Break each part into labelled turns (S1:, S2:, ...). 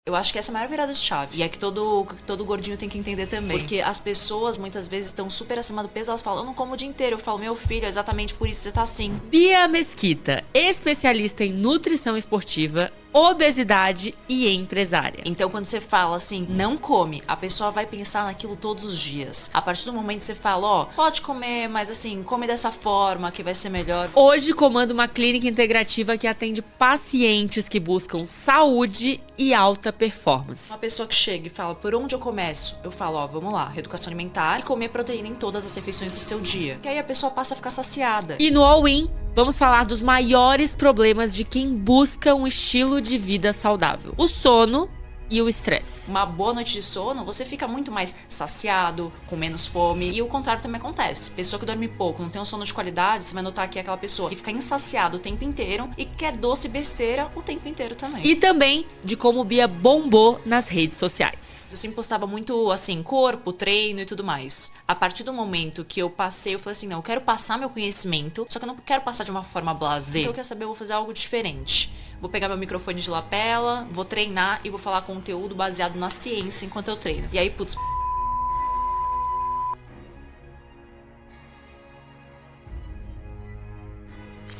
S1: Eu acho que essa é a maior virada de chave. E é que todo gordinho tem que entender também. Porque as pessoas, muitas vezes, estão super acima do peso. Elas falam, eu não como o dia inteiro. Eu falo, meu filho, é exatamente por isso que você tá assim.
S2: Bia Mesquita, especialista em nutrição esportiva, obesidade e empresária.
S1: Então, quando você fala assim, não come, a pessoa vai pensar naquilo todos os dias. A partir do momento que você fala, ó, pode comer, mas assim, come dessa forma que vai ser melhor.
S2: Hoje comando uma clínica integrativa que atende pacientes que buscam saúde e alta performance.
S1: Uma pessoa que chega e fala, por onde eu começo? Eu falo, ó, vamos lá, reeducação alimentar e comer proteína em todas as refeições do seu dia. Que aí a pessoa passa a ficar saciada.
S2: E no All-In, vamos falar dos maiores problemas de quem busca um estilo de vida saudável: o sono e o estresse.
S1: Uma boa noite de sono, você fica muito mais saciado, com menos fome. E o contrário também acontece. Pessoa que dorme pouco, não tem um sono de qualidade, você vai notar que é aquela pessoa que fica insaciada o tempo inteiro e quer doce e besteira o tempo inteiro também.
S2: E também de como Bia bombou nas redes sociais.
S1: Eu sempre postava muito, assim, corpo, treino e tudo mais. A partir do momento que eu passei, eu falei assim, não, eu quero passar meu conhecimento, só que eu não quero passar de uma forma blasé. Então eu quero saber, eu vou fazer algo diferente. Vou pegar meu microfone de lapela, vou treinar e vou falar conteúdo baseado na ciência enquanto eu treino. E aí, putz...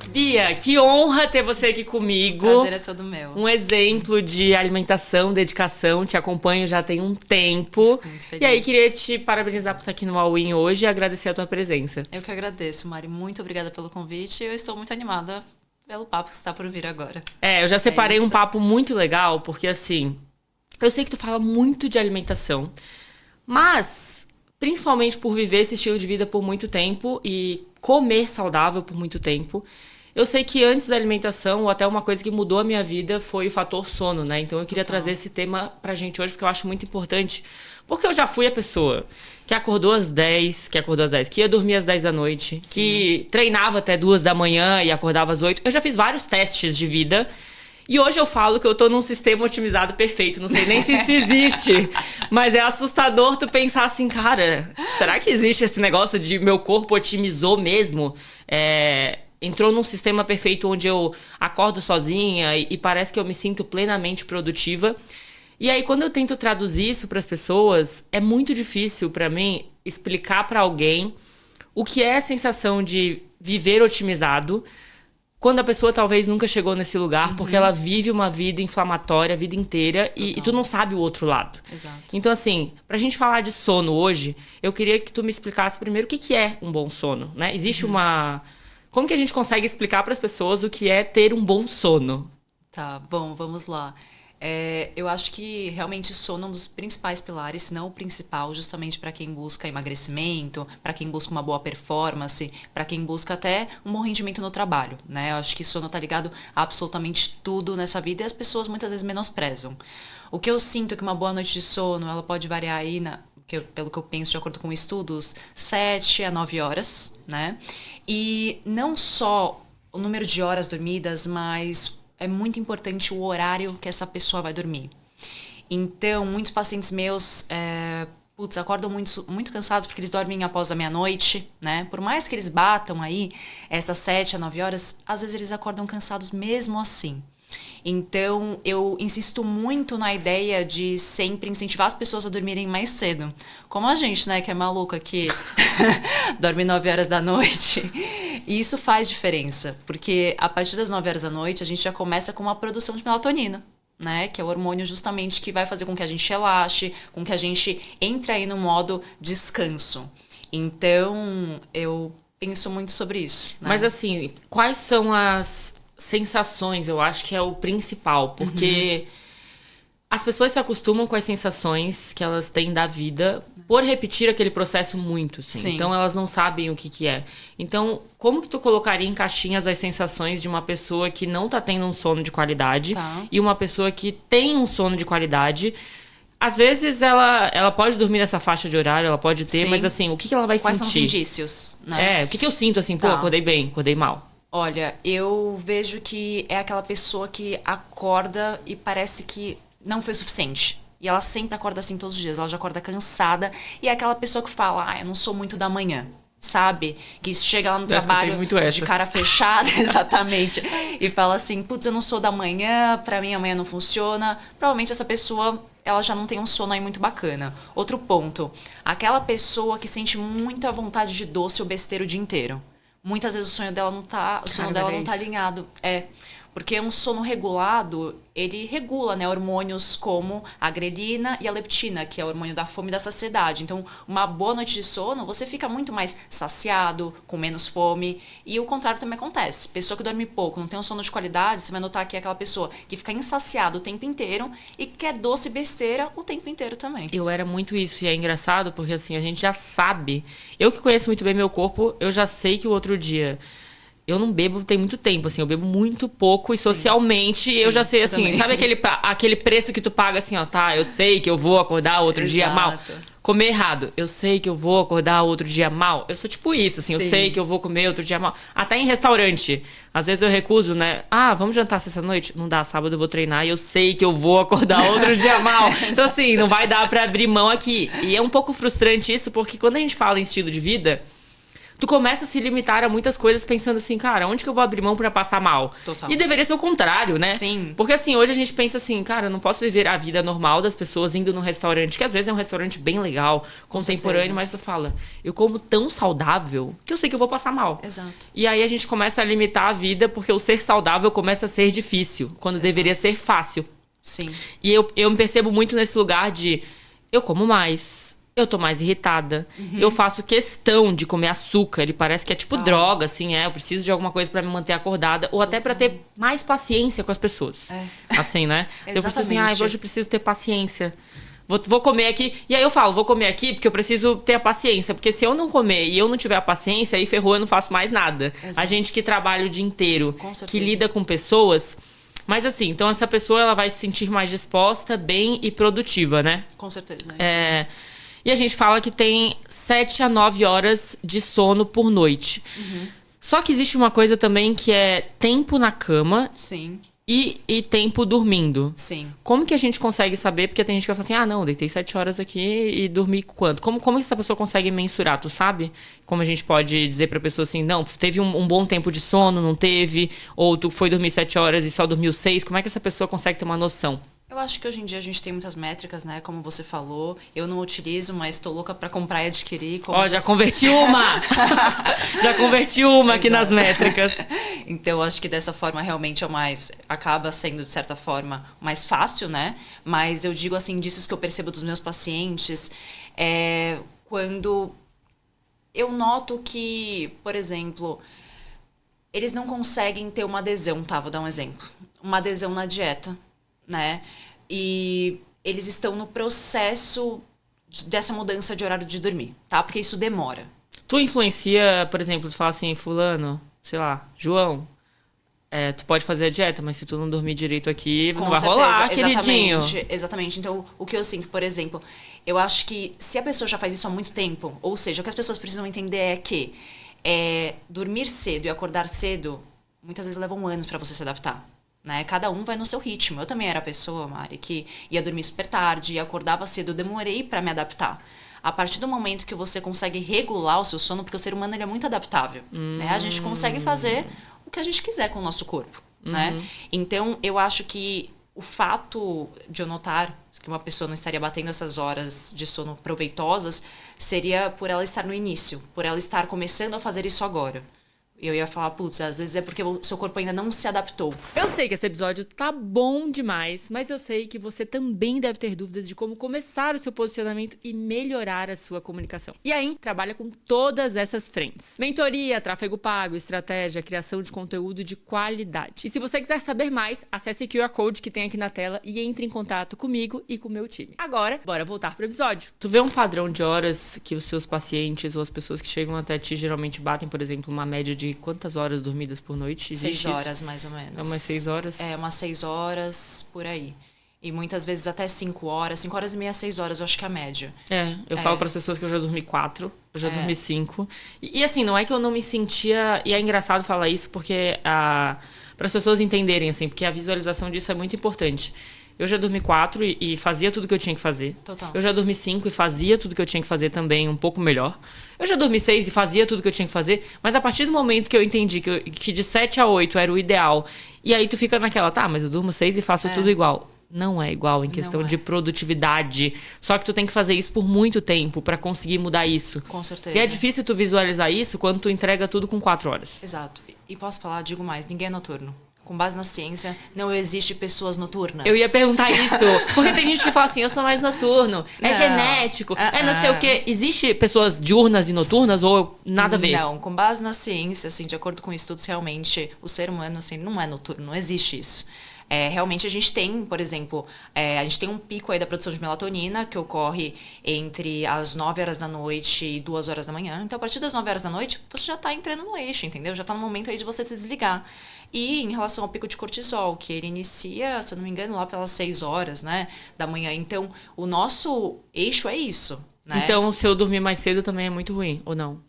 S2: Bia, que honra ter você aqui comigo.
S1: O prazer é todo meu.
S2: Um exemplo de alimentação, dedicação. Te acompanho já tem um tempo.
S1: Muito feliz.
S2: E aí, queria te parabenizar por estar aqui no All-In hoje e agradecer a tua presença.
S1: Eu que agradeço, Mari. Muito obrigada pelo convite. Eu estou muito animada pelo papo que está por vir agora.
S2: Eu já separei um
S1: isso.
S2: papo muito legal, porque assim, eu sei que tu fala muito de alimentação, mas principalmente por viver esse estilo de vida por muito tempo e comer saudável por muito tempo, eu sei que antes da alimentação, ou até uma coisa que mudou a minha vida, foi o fator sono, né? Então eu queria trazer esse tema pra gente hoje, porque eu acho muito importante. Porque eu já fui a pessoa que acordou às 10, que ia dormir às 10 da noite,
S1: Sim.
S2: que treinava até 2 da manhã e acordava às 8. Eu já fiz vários testes de vida. E hoje eu falo que eu tô num sistema otimizado perfeito. Não sei nem se isso existe. Mas é assustador tu pensar assim, cara, será que existe esse negócio de meu corpo otimizou mesmo? Entrou num sistema perfeito onde eu acordo sozinha e parece que eu me sinto plenamente produtiva. E aí, quando eu tento traduzir isso para as pessoas, é muito difícil para mim explicar para alguém o que é a sensação de viver otimizado quando a pessoa talvez nunca chegou nesse lugar, porque ela vive uma vida inflamatória a vida inteira e tu não sabe o outro lado.
S1: Exato.
S2: Então, assim, pra gente falar de sono hoje, eu queria que tu me explicasse primeiro o que é um bom sono, né? Existe uma... Como que a gente consegue explicar para as pessoas o que é ter um bom sono?
S1: Tá, bom, vamos lá. Eu acho que realmente sono é um dos principais pilares, se não o principal, justamente para quem busca emagrecimento, para quem busca uma boa performance, para quem busca até um bom rendimento no trabalho, né? Eu acho que sono tá ligado a absolutamente tudo nessa vida e as pessoas muitas vezes menosprezam. O que eu sinto é que uma boa noite de sono, ela pode variar aí pelo que eu penso, de acordo com estudos, 7 a 9 horas, né? E não só o número de horas dormidas, mas é muito importante o horário que essa pessoa vai dormir. Então, muitos pacientes meus acordam muito cansados porque eles dormem após a meia-noite, né? Por mais que eles batam aí essas 7 a 9 horas, às vezes eles acordam cansados mesmo assim. Então, eu insisto muito na ideia de sempre incentivar as pessoas a dormirem mais cedo. Como a gente, né, que é maluca, que dorme 9 horas da noite. E isso faz diferença, porque a partir das 9 horas da noite, a gente já começa com uma produção de melatonina, né, que é o hormônio justamente que vai fazer com que a gente relaxe, com que a gente entre aí no modo descanso. Então, eu penso muito sobre isso, né?
S2: Mas assim, quais são as sensações? Eu acho que é o principal, porque as pessoas se acostumam com as sensações que elas têm da vida por repetir aquele processo muito, assim.
S1: Sim.
S2: Então elas não sabem o que é. Então, como que tu colocaria em caixinhas as sensações de uma pessoa que não tá tendo um sono de qualidade e uma pessoa que tem um sono de qualidade? Às vezes ela pode dormir nessa faixa de horário, ela pode ter, mas assim, o que ela vai
S1: Quais
S2: sentir?
S1: são os indícios, né?
S2: O que eu sinto assim, pô, acordei bem, acordei mal.
S1: Olha, eu vejo que é aquela pessoa que acorda e parece que não foi o suficiente. E ela sempre acorda assim todos os dias, ela já acorda cansada. E é aquela pessoa que fala, eu não sou muito da manhã, sabe? Que chega lá no
S2: Eu escutei
S1: trabalho
S2: muito essa.
S1: de cara fechada, exatamente, e fala assim, putz, eu não sou da manhã, pra mim amanhã não funciona. Provavelmente essa pessoa, ela já não tem um sono aí muito bacana. Outro ponto, aquela pessoa que sente muita vontade de doce ou besteira o dia inteiro. Muitas vezes o sono dela não tá alinhado. Porque um sono regulado, ele regula, né, hormônios como a grelina e a leptina, que é o hormônio da fome e da saciedade. Então, uma boa noite de sono, você fica muito mais saciado, com menos fome. E o contrário também acontece. Pessoa que dorme pouco, não tem um sono de qualidade, você vai notar que é aquela pessoa que fica insaciada o tempo inteiro e quer doce e besteira o tempo inteiro também.
S2: Eu era muito isso, e é engraçado porque assim, a gente já sabe. Eu que conheço muito bem meu corpo, eu já sei que o outro dia... Eu não bebo tem muito tempo, assim, eu bebo muito pouco e socialmente eu já sei, assim, sabe aquele preço que tu paga assim, ó, tá, eu sei que eu vou acordar outro dia mal. Comer errado, eu sei que eu vou acordar outro dia mal. Eu sou tipo isso, assim, eu sei que eu vou comer outro dia mal. Até em restaurante, às vezes eu recuso, né? Ah, vamos jantar sexta-noite? Não dá, sábado eu vou treinar e eu sei que eu vou acordar outro dia mal. Então, assim, não vai dar pra abrir mão aqui. E é um pouco frustrante isso, porque quando a gente fala em estilo de vida... Tu começa a se limitar a muitas coisas pensando assim, cara, onde que eu vou abrir mão pra passar mal?
S1: Total.
S2: E deveria ser o contrário, né?
S1: Sim.
S2: Porque assim, hoje a gente pensa assim, cara, eu não posso viver a vida normal das pessoas indo num restaurante, que às vezes é um restaurante bem legal, contemporâneo, mas tu fala, eu como tão saudável que eu sei que eu vou passar mal.
S1: Exato.
S2: E aí a gente começa a limitar a vida porque o ser saudável começa a ser difícil, quando deveria ser fácil.
S1: Sim.
S2: E eu me percebo muito nesse lugar de, eu como mais... Eu tô mais irritada. Eu faço questão de comer açúcar. Ele parece que é tipo droga, assim, eu preciso de alguma coisa pra me manter acordada. Ou até pra ter mais paciência com as pessoas. Assim, né? Eu preciso assim, hoje eu preciso ter paciência. Vou comer aqui. E aí eu falo, vou comer aqui porque eu preciso ter a paciência. Porque se eu não comer e eu não tiver a paciência, aí ferrou, eu não faço mais nada. A gente que trabalha o dia inteiro, que lida com pessoas... Mas assim, então essa pessoa ela vai se sentir mais disposta, bem e produtiva, né?
S1: Com certeza.
S2: E a gente fala que tem 7 a 9 horas de sono por noite. Só que existe uma coisa também que é tempo na cama.
S1: Sim.
S2: E tempo dormindo.
S1: Sim.
S2: Como que a gente consegue saber? Porque tem gente que vai falar assim, não, deitei 7 horas aqui e dormi quanto? Como essa pessoa consegue mensurar? Tu sabe? Como a gente pode dizer pra pessoa assim, não, teve um bom tempo de sono, não teve? Ou tu foi dormir 7 horas e só dormiu 6? Como é que essa pessoa consegue ter uma noção?
S1: Eu acho que hoje em dia a gente tem muitas métricas, né? Como você falou. Eu não utilizo, mas tô louca pra comprar e adquirir.
S2: Já converti uma! Já converti uma aqui nas métricas.
S1: Então, eu acho que dessa forma realmente é o mais... Acaba sendo, de certa forma, mais fácil, né? Mas eu digo assim, indícios que eu percebo dos meus pacientes quando eu noto que, por exemplo, eles não conseguem ter uma adesão, tá? Vou dar um exemplo. Uma adesão na dieta, né? E eles estão no processo dessa mudança de horário de dormir, tá? Porque isso demora.
S2: Tu influencia, por exemplo, tu fala assim, fulano, sei lá, João, tu pode fazer a dieta, mas se tu não dormir direito aqui, não vai rolar, queridinho.
S1: Exatamente. Então, o que eu sinto, por exemplo, eu acho que se a pessoa já faz isso há muito tempo, ou seja, o que as pessoas precisam entender é que dormir cedo e acordar cedo, muitas vezes levam anos para você se adaptar. Né? Cada um vai no seu ritmo. Eu também era a pessoa, Mari, que ia dormir super tarde e acordava cedo. Eu demorei para me adaptar. A partir do momento que você consegue regular o seu sono, porque o ser humano ele é muito adaptável. Né? A gente consegue fazer o que a gente quiser com o nosso corpo. Né? Então, eu acho que o fato de eu notar que uma pessoa não estaria batendo essas horas de sono proveitosas seria por ela estar no início, por ela estar começando a fazer isso agora. E eu ia falar, putz, às vezes é porque o seu corpo ainda não se adaptou.
S2: Eu sei que esse episódio tá bom demais, mas eu sei que você também deve ter dúvidas de como começar o seu posicionamento e melhorar a sua comunicação. E aí, trabalha com todas essas frentes. Mentoria, tráfego pago, estratégia, criação de conteúdo de qualidade. E se você quiser saber mais, acesse o QR Code que tem aqui na tela e entre em contato comigo e com o meu time. Agora, bora voltar pro episódio. Tu vê um padrão de horas que os seus pacientes ou as pessoas que chegam até ti geralmente batem, por exemplo, uma média de quantas horas dormidas por noite? Existe
S1: 6 horas, mais ou menos.
S2: É umas 6 horas?
S1: Umas 6 horas, por aí. E muitas vezes até 5 horas. 5 horas e meia, 6 horas, eu acho que é a média.
S2: Eu falo para as pessoas que eu já dormi 4, eu já dormi 5. E assim, não é que eu não me sentia... E é engraçado falar isso porque... para as pessoas entenderem, assim, porque a visualização disso é muito importante. Eu já dormi 4 e fazia tudo que eu tinha que fazer.
S1: Total.
S2: Eu já dormi 5 e fazia tudo que eu tinha que fazer também, um pouco melhor. Eu já dormi 6 e fazia tudo que eu tinha que fazer. Mas a partir do momento que eu entendi que de 7 a 8 era o ideal, e aí tu fica naquela, tá, mas eu durmo 6 e faço tudo igual. Não é igual em questão de produtividade. Só que tu tem que fazer isso por muito tempo pra conseguir mudar isso.
S1: Com certeza.
S2: E é difícil tu visualizar isso quando tu entrega tudo com 4 horas.
S1: Exato. E posso falar, digo mais, ninguém é noturno. Com base na ciência, não existe pessoas noturnas.
S2: Eu ia perguntar isso. Porque tem gente que fala assim, eu sou mais noturno. É genético. É não sei o quê. Existe pessoas diurnas e noturnas ou nada a ver?
S1: Não, com base na ciência, assim, de acordo com estudos, realmente, o ser humano, assim, não é noturno. Não existe isso. Realmente a gente tem, por exemplo, a gente tem um pico aí da produção de melatonina que ocorre entre as 9 horas da noite e 2 horas da manhã. Então, a partir das 9 horas da noite, você já está entrando no eixo, entendeu? Já está no momento aí de você se desligar. E em relação ao pico de cortisol, que ele inicia, se eu não me engano, lá pelas 6 horas, né, da manhã. Então, o nosso eixo é isso, né?
S2: Então, se eu dormir mais cedo também é muito ruim, ou não?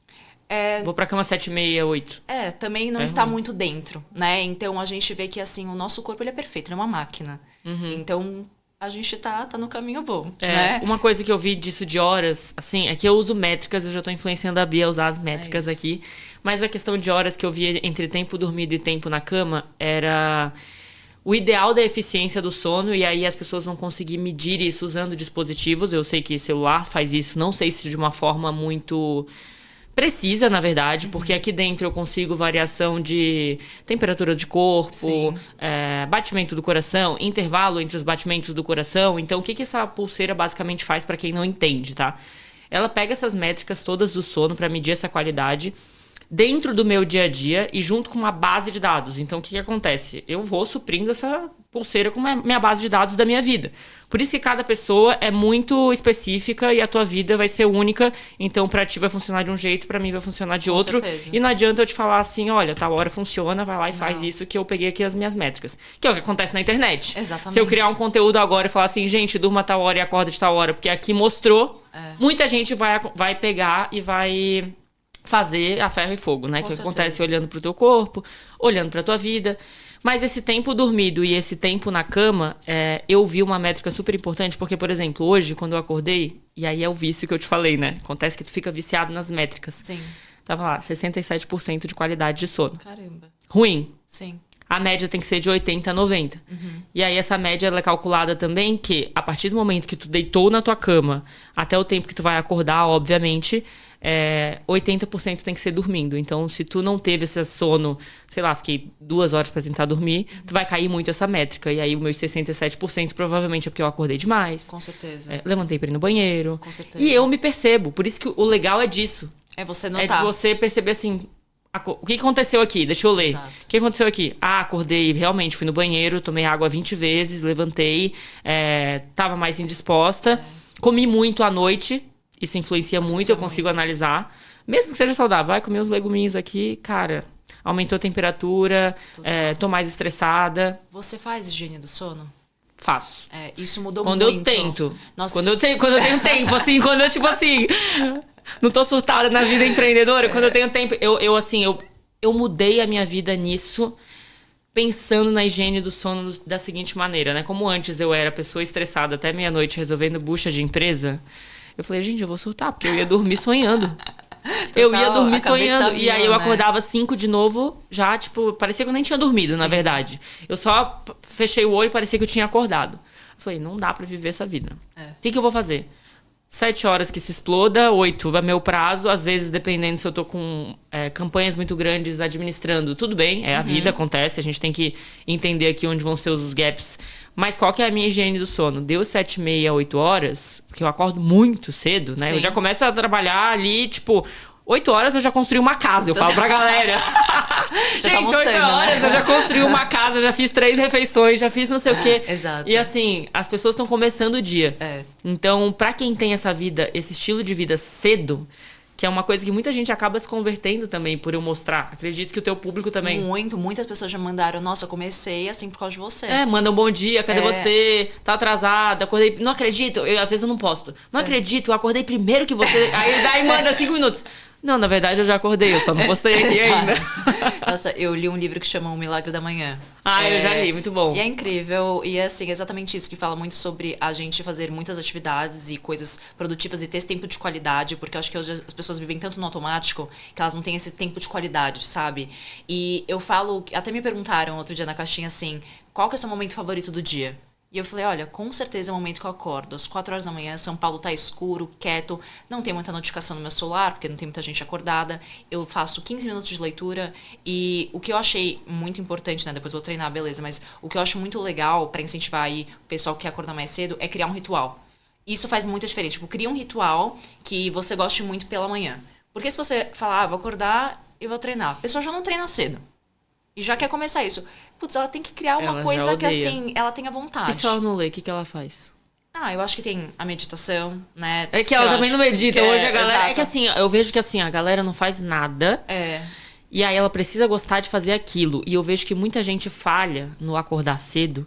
S2: Vou pra cama 7h30, 8.
S1: Também não está muito dentro, né? Então, a gente vê que, assim, o nosso corpo ele é perfeito, ele é uma máquina. Então, a gente tá no caminho bom, né?
S2: Uma coisa que eu vi disso de horas, assim, é que eu uso métricas, eu já tô influenciando a Bia a usar as métricas aqui. Mas a questão de horas que eu via entre tempo dormido e tempo na cama era o ideal da eficiência do sono, e aí as pessoas vão conseguir medir isso usando dispositivos. Eu sei que celular faz isso, não sei se de uma forma muito precisa, na verdade, porque aqui dentro eu consigo variação de temperatura de corpo, batimento do coração, intervalo entre os batimentos do coração. Então, o que essa pulseira basicamente faz para quem não entende, tá? Ela pega essas métricas todas do sono para medir essa qualidade dentro do meu dia a dia e junto com uma base de dados. Então, o que acontece? Eu vou suprindo essa pulseira com a minha base de dados da minha vida. Por isso que cada pessoa é muito específica e a tua vida vai ser única. Então, pra ti vai funcionar de um jeito, pra mim vai funcionar de outro.
S1: Certeza.
S2: E não adianta eu te falar assim, olha, tal hora funciona, vai lá e faz isso que eu peguei aqui as minhas métricas. Que é o que acontece na internet.
S1: Exatamente.
S2: Se eu criar um conteúdo agora e falar assim, gente, durma tal hora e acorda de tal hora, porque aqui mostrou, muita gente vai pegar e vai fazer a ferro e fogo, né? Que acontece olhando pro teu corpo, olhando pra tua vida. Mas esse tempo dormido e esse tempo na cama, eu vi uma métrica super importante, porque, por exemplo, hoje, quando eu acordei, e aí é o vício que eu te falei, né? Acontece que tu fica viciado nas métricas.
S1: Sim.
S2: Tava lá, 67% de qualidade de sono.
S1: Caramba.
S2: Ruim.
S1: Sim.
S2: A média tem que ser de 80 a 90. E aí essa média ela é calculada também que, a partir do momento que tu deitou na tua cama, até o tempo que tu vai acordar, obviamente, 80% tem que ser dormindo. Então, se tu não teve esse sono, sei lá, fiquei 2 horas pra tentar dormir, tu vai cair muito essa métrica. E aí, os meus 67% provavelmente é porque eu acordei demais.
S1: Com certeza.
S2: Levantei pra ir no banheiro.
S1: Com certeza.
S2: E eu me percebo. Por isso que o legal é disso.
S1: É você notar.
S2: É de você perceber assim, o que aconteceu aqui? Deixa eu ler.
S1: Exato.
S2: O que aconteceu aqui? Acordei, realmente, fui no banheiro, tomei água 20 vezes, levantei, tava mais indisposta, comi muito à noite. Isso influencia muito, eu consigo analisar. Mesmo que seja saudável, vai comer uns leguminhos aqui, cara, aumentou a temperatura, tô mais estressada.
S1: Você faz higiene do sono?
S2: Faço.
S1: Isso mudou
S2: quando
S1: muito.
S2: Eu tento.
S1: Nossa,
S2: quando eu tenho tempo, assim, quando eu, tipo assim, não tô surtada na vida empreendedora, quando eu tenho tempo, eu mudei a minha vida nisso, pensando na higiene do sono da seguinte maneira, né? Como antes eu era pessoa estressada até meia-noite resolvendo bucha de empresa, eu falei, gente, eu vou surtar, porque eu ia dormir sonhando. Eu ia dormir sonhando. E aí eu acordava 5 de novo, já, tipo, parecia que eu nem tinha dormido, na verdade. Eu só fechei o olho e parecia que eu tinha acordado. Eu falei, não dá pra viver essa vida. O que eu vou fazer? 7 horas que se exploda, 8 é meu prazo. Às vezes, dependendo se eu tô com campanhas muito grandes administrando, tudo bem, a vida, acontece. A gente tem que entender aqui onde vão ser os gaps. Mas qual que é a minha higiene do sono? Deu 7h30, 8 horas, porque eu acordo muito cedo, né? Sim. Eu já começo a trabalhar ali, tipo, 8 horas eu já construí uma casa, eu falo pra galera. Gente, 8 horas, né? Eu já construí uma casa, já fiz 3 refeições, já fiz não sei o quê.
S1: Exato.
S2: E assim, as pessoas estão começando o dia. Então, pra quem tem essa vida, esse estilo de vida cedo, que é uma coisa que muita gente acaba se convertendo também por eu mostrar. Acredito que o teu público também...
S1: Muitas pessoas já mandaram, nossa, eu comecei assim por causa de você.
S2: Manda um bom dia, cadê você? Tá atrasada, acordei... Não acredito, às vezes eu não posto. Não acredito, eu acordei primeiro que você... Aí manda 5 minutos. Não, na verdade eu já acordei, eu só não postei aqui ainda.
S1: Nossa, eu li um livro que chama O Milagre da Manhã.
S2: Eu já li, muito bom.
S1: E é incrível, e é assim, exatamente isso, que fala muito sobre a gente fazer muitas atividades e coisas produtivas e ter esse tempo de qualidade, porque eu acho que hoje as pessoas vivem tanto no automático que elas não têm esse tempo de qualidade, sabe? E eu falo, até me perguntaram outro dia na caixinha assim, qual que é o seu momento favorito do dia? E eu falei, olha, com certeza é o momento que eu acordo. Às 4 horas da manhã, São Paulo tá escuro, quieto, não tem muita notificação no meu celular, porque não tem muita gente acordada. Eu faço 15 minutos de leitura e o que eu achei muito importante, né, depois eu vou treinar, beleza, mas o que eu acho muito legal pra incentivar aí o pessoal que quer acordar mais cedo é criar um ritual. Isso faz muita diferença. Tipo, cria um ritual que você goste muito pela manhã. Porque se você falar, vou acordar e vou treinar, a pessoa já não treina cedo. E já quer começar isso. Putz, ela tem que criar uma coisa que, assim, ela tenha vontade.
S2: E se ela não lê, o que ela faz?
S1: Eu acho que tem a meditação, né?
S2: É que ela também não medita. Hoje a galera...
S1: exato.
S2: É que assim, eu vejo que assim, a galera não faz nada. E aí ela precisa gostar de fazer aquilo. E eu vejo que muita gente falha no acordar cedo.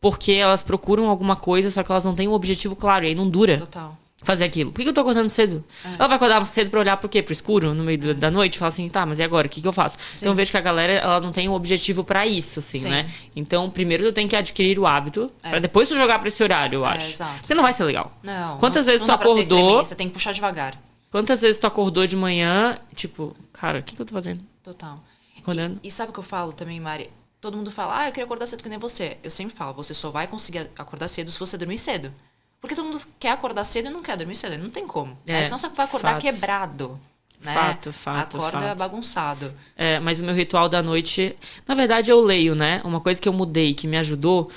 S2: Porque elas procuram alguma coisa, só que elas não têm um objetivo claro. E aí não dura.
S1: Total.
S2: Fazer aquilo. Por que eu tô acordando cedo? Ela vai acordar cedo pra olhar pro quê? Pro escuro? No meio da noite? E falar assim, tá, mas e agora? O que eu faço? Sim. Então eu vejo que a galera, ela não tem um objetivo pra isso, assim,
S1: Sim.
S2: né? Então, primeiro tu tem que adquirir o hábito, pra depois tu jogar pra esse horário, eu acho.
S1: Exato.
S2: Porque não vai ser legal.
S1: Não.
S2: Quantas vezes
S1: não
S2: tu
S1: dá pra ser
S2: acordou...
S1: extremista, tem que puxar devagar.
S2: Quantas vezes tu acordou de manhã, tipo, cara, o que eu tô fazendo?
S1: Total.
S2: Acordando.
S1: E sabe o que eu falo também, Mari? Todo mundo fala, eu queria acordar cedo que nem você. Eu sempre falo, você só vai conseguir acordar cedo se você dormir cedo. Porque todo mundo quer acordar cedo e não quer dormir cedo. Não tem como. Senão você vai acordar quebrado. Né? Acorda bagunçado.
S2: Mas o meu ritual da noite... Na verdade, eu leio, né? Uma coisa que eu mudei, que me ajudou,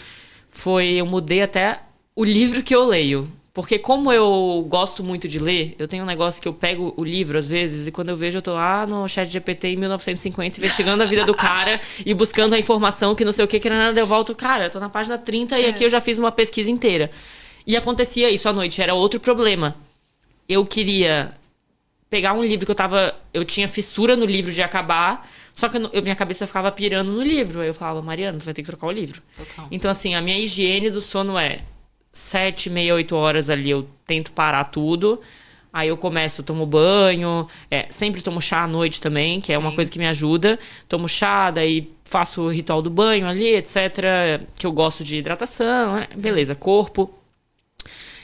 S2: foi... Eu mudei até o livro que eu leio. Porque como eu gosto muito de ler, eu tenho um negócio que eu pego o livro, às vezes, e quando eu vejo, eu tô lá no ChatGPT em 1950, investigando a vida do cara e buscando a informação que não sei o que nada, eu volto, cara, eu tô na página 30 e aqui eu já fiz uma pesquisa inteira. E acontecia isso à noite, era outro problema. Eu queria pegar um livro que eu tinha fissura no livro de acabar, só que minha cabeça ficava pirando no livro. Aí eu falava, Mariana, tu vai ter que trocar o livro.
S1: Total.
S2: Então, assim, a minha higiene do sono 7, meia, 8 horas ali, eu tento parar tudo. Aí eu começo, tomo banho, sempre tomo chá à noite também, que é uma coisa que me ajuda. Tomo chá, daí faço o ritual do banho ali, etc. Que eu gosto de hidratação, né? Beleza, corpo.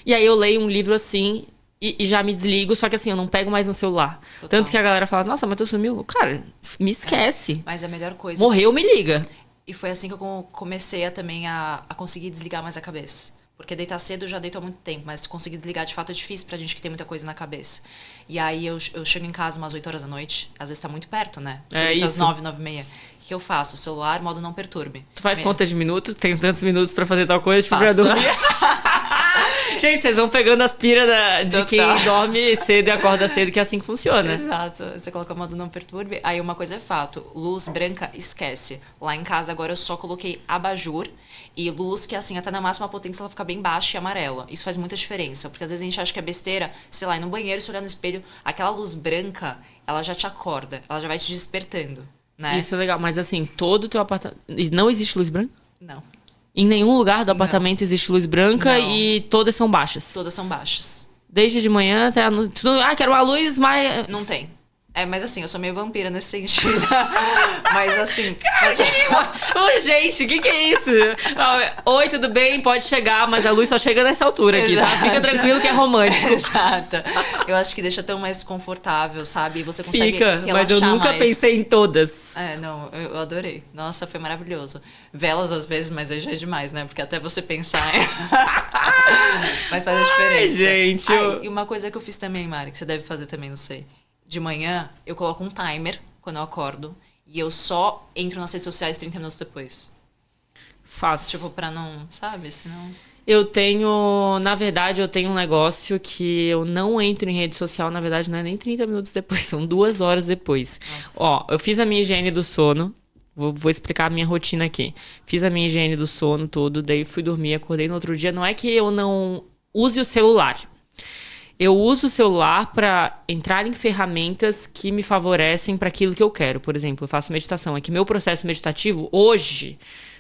S2: E aí eu leio um livro assim e já me desligo, só que assim, eu não pego mais no celular. Total. Tanto que a galera fala, nossa, mas tu sumiu. Cara, me esquece.
S1: Mas a melhor coisa...
S2: Morreu, me liga.
S1: E foi assim que eu comecei também a conseguir desligar mais a cabeça. Porque deitar cedo eu já deito há muito tempo, mas conseguir desligar de fato é difícil pra gente que tem muita coisa na cabeça. E aí eu chego em casa umas 8 horas da noite, às vezes tá muito perto, né? Eu deito às 9, 9 e meia. O que eu faço? Celular, modo não perturbe.
S2: Tu faz conta de minutos? Tenho tantos minutos pra fazer tal coisa, tipo, pra dormir. Gente, vocês vão pegando as piras de quem dorme cedo e acorda cedo, que é assim que funciona.
S1: Exato. Você coloca o modo não perturbe. Aí uma coisa é fato, luz branca, esquece. Lá em casa agora eu só coloquei abajur e luz que assim, até na máxima potência ela fica bem baixa e amarela. Isso faz muita diferença, porque às vezes a gente acha que é besteira, sei lá, ir no banheiro, se olhar no espelho, aquela luz branca, ela já te acorda, ela já vai te despertando, né?
S2: Isso é legal, mas assim, todo o teu apartamento... Não existe luz branca?
S1: Não.
S2: Em nenhum lugar do apartamento existe luz branca e todas são baixas?
S1: Todas são baixas.
S2: Desde de manhã até a noite. Quero uma luz mais...
S1: Não tem. Mas assim, eu sou meio vampira nesse sentido. Mas assim...
S2: Gente, o que é isso? Oi, tudo bem? Pode chegar, mas a luz só chega nessa altura aqui, tá? Fica tranquilo que é romântico.
S1: Exato. Eu acho que deixa tão mais confortável, sabe? E você consegue relaxar
S2: mas eu nunca pensei em todas.
S1: Não, eu adorei. Nossa, foi maravilhoso. Velas às vezes, mas aí já é demais, né? Porque até você pensar... Mas faz a diferença.
S2: Ai, gente.
S1: E uma coisa que eu fiz também, Mari, que você deve fazer também, não sei. De manhã, eu coloco um timer quando eu acordo e eu só entro nas redes sociais 30 minutos depois.
S2: Faço.
S1: Tipo, pra não, sabe, senão...
S2: Eu tenho um negócio que eu não entro em rede social, na verdade não é nem 30 minutos depois, são 2 horas depois. Nossa. Eu fiz a minha higiene do sono, vou explicar a minha rotina aqui. Fiz a minha higiene do sono, tudo, daí fui dormir, acordei no outro dia. Não é que eu não use o celular. Eu uso o celular para entrar em ferramentas que me favorecem para aquilo que eu quero. Por exemplo, eu faço meditação. É que meu processo meditativo, hoje,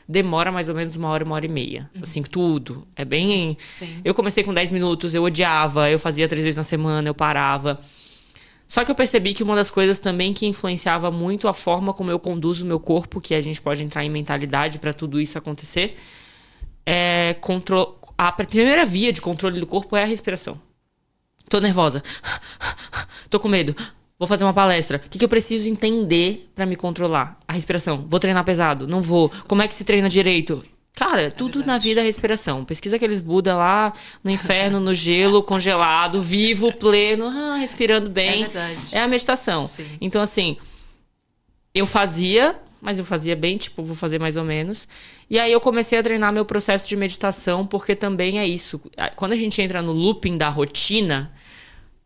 S2: demora mais ou menos 1 hora, 1h30. Assim, tudo. É bem...
S1: Sim.
S2: Eu comecei com 10 minutos, eu odiava, eu fazia 3 vezes na semana, eu parava. Só que eu percebi que uma das coisas também que influenciava muito a forma como eu conduzo o meu corpo, que a gente pode entrar em mentalidade para tudo isso acontecer, a primeira via de controle do corpo é a respiração. Tô nervosa. Tô com medo. Vou fazer uma palestra. O que eu preciso entender pra me controlar? A respiração. Vou treinar pesado? Não vou. Como é que se treina direito? Cara, tudo na vida é respiração. Pesquisa aqueles Buda lá no inferno, no gelo, congelado, vivo, pleno, respirando bem.
S1: É verdade.
S2: É a meditação.
S1: Sim.
S2: Então, assim, eu fazia, mas eu fazia bem, tipo, vou fazer mais ou menos. E aí eu comecei a treinar meu processo de meditação, porque também é isso. Quando a gente entra no looping da rotina,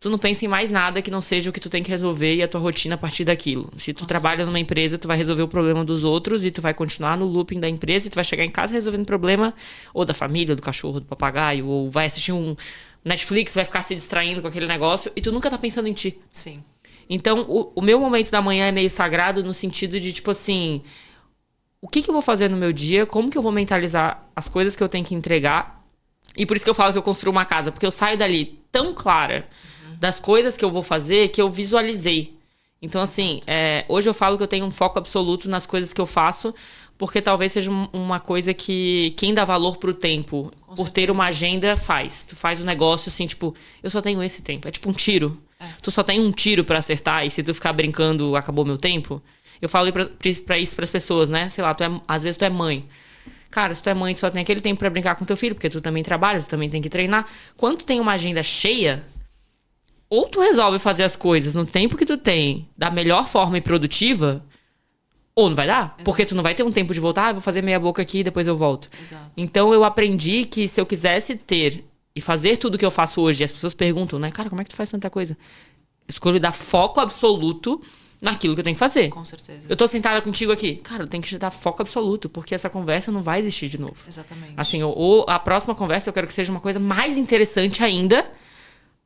S2: tu não pensa em mais nada que não seja o que tu tem que resolver e a tua rotina a partir daquilo. Se tu trabalha numa empresa, tu vai resolver o problema dos outros e tu vai continuar no looping da empresa e tu vai chegar em casa resolvendo o problema ou da família, ou do cachorro, do papagaio, ou vai assistir um Netflix, vai ficar se distraindo com aquele negócio e tu nunca tá pensando em ti.
S1: Sim.
S2: Então, o meu momento da manhã é meio sagrado no sentido de, tipo assim, o que eu vou fazer no meu dia, como que eu vou mentalizar as coisas que eu tenho que entregar. E por isso que eu falo que eu construo uma casa, porque eu saio dali tão clara das coisas que eu vou fazer que eu visualizei. Então, assim, hoje eu falo que eu tenho um foco absoluto nas coisas que eu faço, porque talvez seja uma coisa que quem dá valor pro tempo, por ter uma agenda, faz. Tu faz um negócio assim, tipo, eu só tenho esse tempo. É tipo um tiro. Tu só tem um tiro pra acertar e se tu ficar brincando, acabou meu tempo. Eu falo pra isso pras pessoas, né? Sei lá, às vezes tu é mãe. Cara, se tu é mãe, tu só tem aquele tempo pra brincar com teu filho, porque tu também trabalha, tu também tem que treinar. Quando tu tem uma agenda cheia, ou tu resolve fazer as coisas no tempo que tu tem, da melhor forma e produtiva, ou não vai dar. Exato. Porque tu não vai ter um tempo de voltar, vou fazer meia boca aqui e depois eu volto.
S1: Exato.
S2: Então eu aprendi que se eu quisesse ter e fazer tudo que eu faço hoje, e as pessoas perguntam, né? Cara, como é que tu faz tanta coisa? Escolho dar foco absoluto naquilo que eu tenho que fazer.
S1: Com certeza.
S2: Eu tô sentada contigo aqui. Cara, eu tenho que te dar foco absoluto, porque essa conversa não vai existir de novo.
S1: Exatamente.
S2: Assim, ou a próxima conversa eu quero que seja uma coisa mais interessante ainda,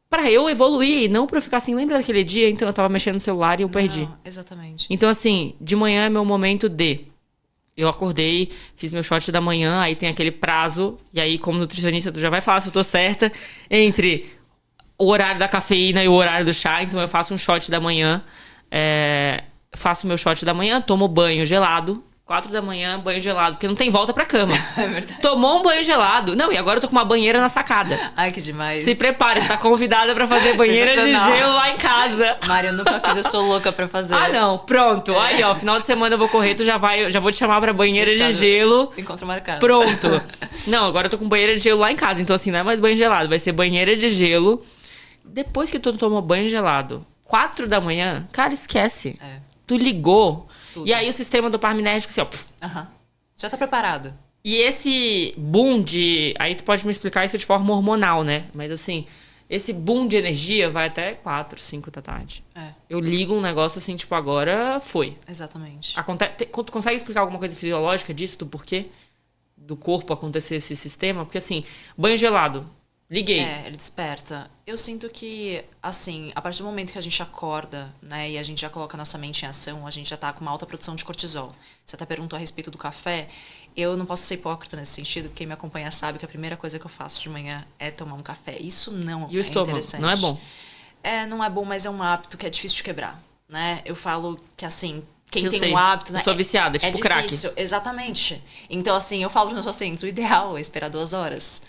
S2: pra eu evoluir, não pra eu ficar assim, lembra daquele dia? Então eu tava mexendo no celular e eu perdi.
S1: Exatamente.
S2: Então, assim, de manhã é meu momento eu acordei, fiz meu shot da manhã, aí tem aquele prazo, e aí, como nutricionista, tu já vai falar se eu tô certa, entre o horário da cafeína e o horário do chá. Então eu faço um shot da manhã, faço meu shot da manhã, tomo banho gelado. 4 da manhã, banho gelado, porque não tem volta pra cama.
S1: É verdade.
S2: Tomou um banho gelado. Não, e agora eu tô com uma banheira na sacada.
S1: Ai, que demais.
S2: Se prepare, você tá convidada pra fazer banheira de gelo lá em casa.
S1: Mari, eu nunca fiz, eu sou louca pra fazer.
S2: Ah, não, pronto. Aí, ó, final de semana eu vou correr, tu já vou te chamar pra banheira de gelo.
S1: Encontro marcado.
S2: Pronto. Não, agora eu tô com banheira de gelo lá em casa, então assim, não é mais banho gelado, vai ser banheira de gelo. Depois que tu tomou banho gelado, 4 da manhã, cara, esquece. Tu ligou. Tudo. E aí o sistema dopaminérgico assim, ó.
S1: Já tá preparado.
S2: E esse boom de... Aí tu pode me explicar isso de forma hormonal, né? Mas assim, esse boom de energia vai até 4, 5 da tarde. Eu ligo um negócio assim, tipo, agora foi.
S1: Exatamente.
S2: Tu consegue explicar alguma coisa fisiológica disso, do porquê do corpo acontecer esse sistema? Porque assim, banho gelado, liguei.
S1: Ele desperta. Eu sinto que, assim, a partir do momento que a gente acorda, né, e a gente já coloca a nossa mente em ação, a gente já tá com uma alta produção de cortisol. Você até perguntou a respeito do café. Eu não posso ser hipócrita nesse sentido. Quem me acompanha sabe que a primeira coisa que eu faço de manhã é tomar um café. Isso não
S2: e o estômago,
S1: interessante.
S2: não é bom?
S1: Não é bom, mas é um hábito que é difícil de quebrar, né? Eu falo que, assim, quem tem
S2: sei.
S1: um hábito...
S2: Eu sou viciada, tipo crack.
S1: Difícil, exatamente. Então, assim, eu falo para os meus pacientes, o ideal é esperar 2 horas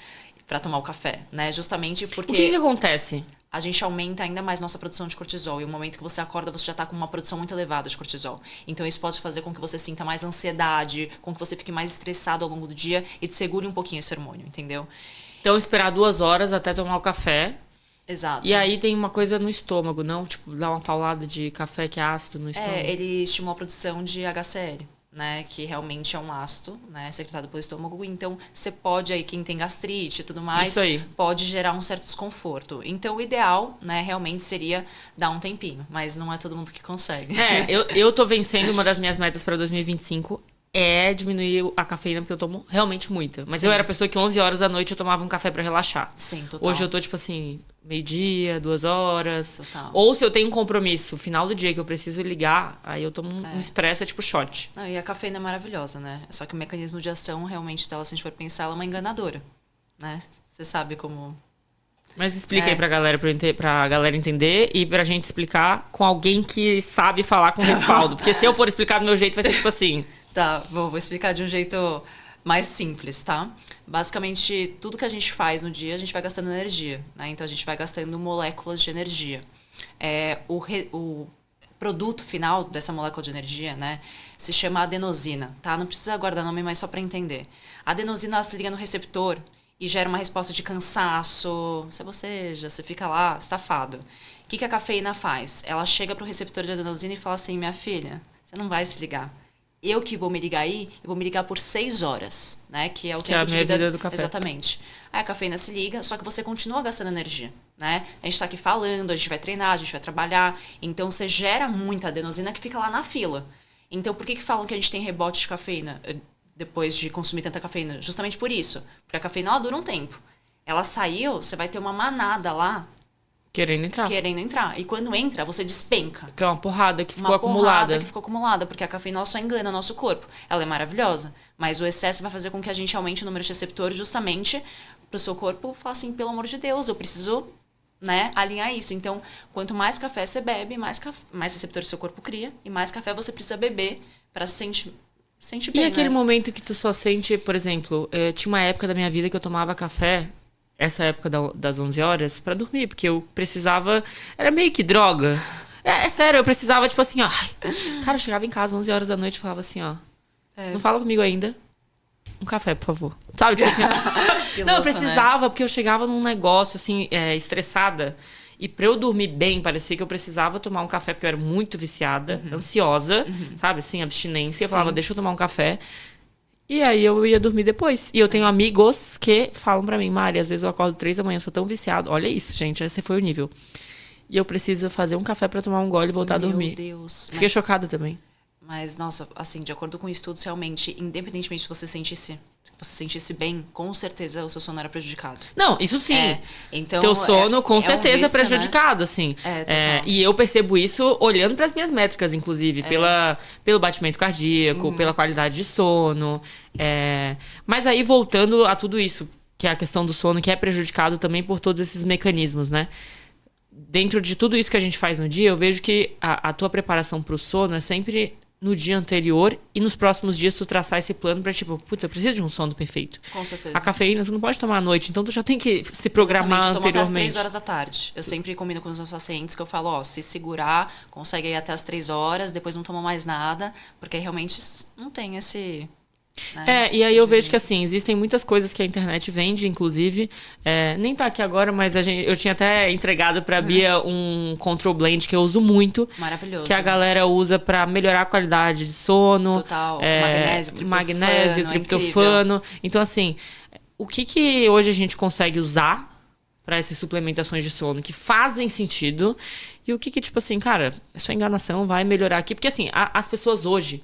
S1: para tomar o café, né? Justamente porque...
S2: O que acontece?
S1: A gente aumenta ainda mais nossa produção de cortisol. E no momento que você acorda, você já está com uma produção muito elevada de cortisol. Então isso pode fazer com que você sinta mais ansiedade, com que você fique mais estressado ao longo do dia e te segure um pouquinho esse hormônio, entendeu?
S2: Então esperar 2 horas até tomar o café.
S1: Exato.
S2: E aí tem uma coisa no estômago, não? Tipo, dar uma paulada de café que é ácido no estômago.
S1: Ele estimula a produção de HCl. Né, que realmente é um ácido, né, secretado pelo estômago. Então, você pode, aí, quem tem gastrite e tudo mais,
S2: isso aí,
S1: pode gerar um certo desconforto. Então, o ideal, né, realmente seria dar um tempinho. Mas não é todo mundo que consegue.
S2: Eu tô vencendo uma das minhas metas para 2025. É diminuir a cafeína, porque eu tomo realmente muita. Mas eu era a pessoa que 11 horas da noite eu tomava um café pra relaxar.
S1: Sim, total.
S2: Hoje eu tô, tipo assim, meio-dia, 2 horas.
S1: Total.
S2: Ou se eu tenho um compromisso, final do dia que eu preciso ligar, aí eu tomo um expresso, tipo shot.
S1: Não, e a cafeína é maravilhosa, né? Só que o mecanismo de ação, realmente, dela, se a gente for pensar, ela é uma enganadora, né? Você sabe como...
S2: Mas explica aí pra galera, pra galera entender e pra gente explicar com alguém que sabe falar com respaldo. Porque se eu for explicar do meu jeito, vai ser tipo assim...
S1: Tá, vou explicar de um jeito mais simples, tá? Basicamente, tudo que a gente faz no dia, a gente vai gastando energia, né? Então, a gente vai gastando moléculas de energia. O produto final dessa molécula de energia, né, se chama adenosina, tá? Não precisa guardar nome, mas só para entender. A adenosina, ela se liga no receptor e gera uma resposta de cansaço, você boceja, você fica lá estafado. O que a cafeína faz? Ela chega pro receptor de adenosina e fala assim, minha filha, você não vai se ligar. Eu que vou me ligar aí, eu vou me ligar por 6 horas, né? Que é o tempo
S2: é a minha vida do café.
S1: Exatamente. Aí a cafeína se liga, só que você continua gastando energia, né? A gente tá aqui falando, a gente vai treinar, a gente vai trabalhar. Então, você gera muita adenosina que fica lá na fila. Então, por que falam que a gente tem rebote de cafeína depois de consumir tanta cafeína? Justamente por isso. Porque a cafeína, ela dura um tempo. Ela saiu, você vai ter uma manada lá
S2: Querendo entrar.
S1: E quando entra, você despenca.
S2: Que é uma porrada que ficou
S1: acumulada. Porque a cafeína ela só engana o nosso corpo. Ela é maravilhosa, mas o excesso vai fazer com que a gente aumente o número de receptores justamente pro seu corpo falar assim, pelo amor de Deus, eu preciso, né, alinhar isso. Então, quanto mais café você bebe, mais receptores seu corpo cria e mais café você precisa beber para se sentir bem.
S2: E aquele
S1: né?
S2: momento que tu só sente, por exemplo, tinha uma época da minha vida que eu tomava café, essa época das 11 horas, pra dormir, porque eu precisava... Era meio que droga. É sério, eu precisava, tipo assim, ó... Cara, eu chegava em casa 11 horas da noite e falava assim, ó... Não fala comigo ainda. Um café, por favor. Sabe, tipo assim... Não, louco, eu precisava, né? Porque eu chegava num negócio, assim, estressada. E pra eu dormir bem, parecia que eu precisava tomar um café, porque eu era muito viciada, ansiosa, sabe, assim, abstinência. Eu falava, deixa eu tomar um café... E aí eu ia dormir depois. E eu tenho amigos que falam pra mim, Mari, às vezes eu acordo 3 da manhã, sou tão viciado. Olha isso, gente, esse foi o nível. E eu preciso fazer um café pra tomar um gole e voltar a dormir.
S1: Meu Deus.
S2: Fiquei chocada também.
S1: Mas, nossa, assim, de acordo com estudos, realmente, independentemente se você sentisse bem, com certeza o seu sono era prejudicado.
S2: Não, isso sim.
S1: Então,
S2: teu sono, com certeza,
S1: um vício,
S2: prejudicado, né? Assim. E eu percebo isso olhando para as minhas métricas, inclusive. Pelo batimento cardíaco, pela qualidade de sono. Mas aí, voltando a tudo isso, que é a questão do sono, que é prejudicado também por todos esses mecanismos, né? Dentro de tudo isso que a gente faz no dia, eu vejo que a tua preparação para o sono é sempre no dia anterior e nos próximos dias tu traçar esse plano pra tipo, putz, eu preciso de um sono perfeito.
S1: Com certeza.
S2: A cafeína você não pode tomar à noite, então tu já tem que se programar anteriormente. Eu tomo
S1: até as 3 horas da tarde. Eu sempre combino com os meus pacientes que eu falo, se segurar, consegue ir até as 3 horas, depois não toma mais nada, porque realmente não tem esse...
S2: E aí eu vejo que assim, existem muitas coisas que a internet vende, inclusive, nem tá aqui agora, mas eu tinha até entregado pra Bia um Control Blend que eu uso muito.
S1: Maravilhoso.
S2: Que a galera usa pra melhorar a qualidade de sono.
S1: Total.
S2: Magnésio, triptofano. Então assim, o que hoje a gente consegue usar pra essas suplementações de sono que fazem sentido e o que tipo assim, cara, é só enganação, vai melhorar aqui. Porque assim, as pessoas hoje...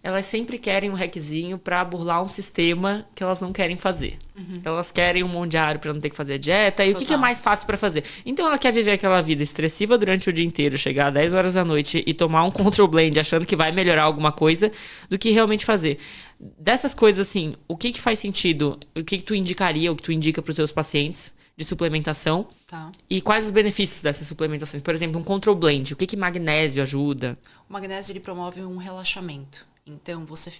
S2: Elas sempre querem um hackzinho pra burlar um sistema que elas não querem fazer. Elas querem um mondiário pra não ter que fazer dieta. E o que é mais fácil pra fazer? Então ela quer viver aquela vida estressiva durante o dia inteiro, chegar às 10 horas da noite e tomar um Control Blend achando que vai melhorar alguma coisa, do que realmente fazer. Dessas coisas, assim, o que faz sentido? O que tu indicaria, o que tu indica pros seus pacientes de suplementação?
S1: Tá.
S2: E quais os benefícios dessas suplementações? Por exemplo, um Control Blend. O que magnésio ajuda?
S1: O magnésio, ele promove um relaxamento. Então, você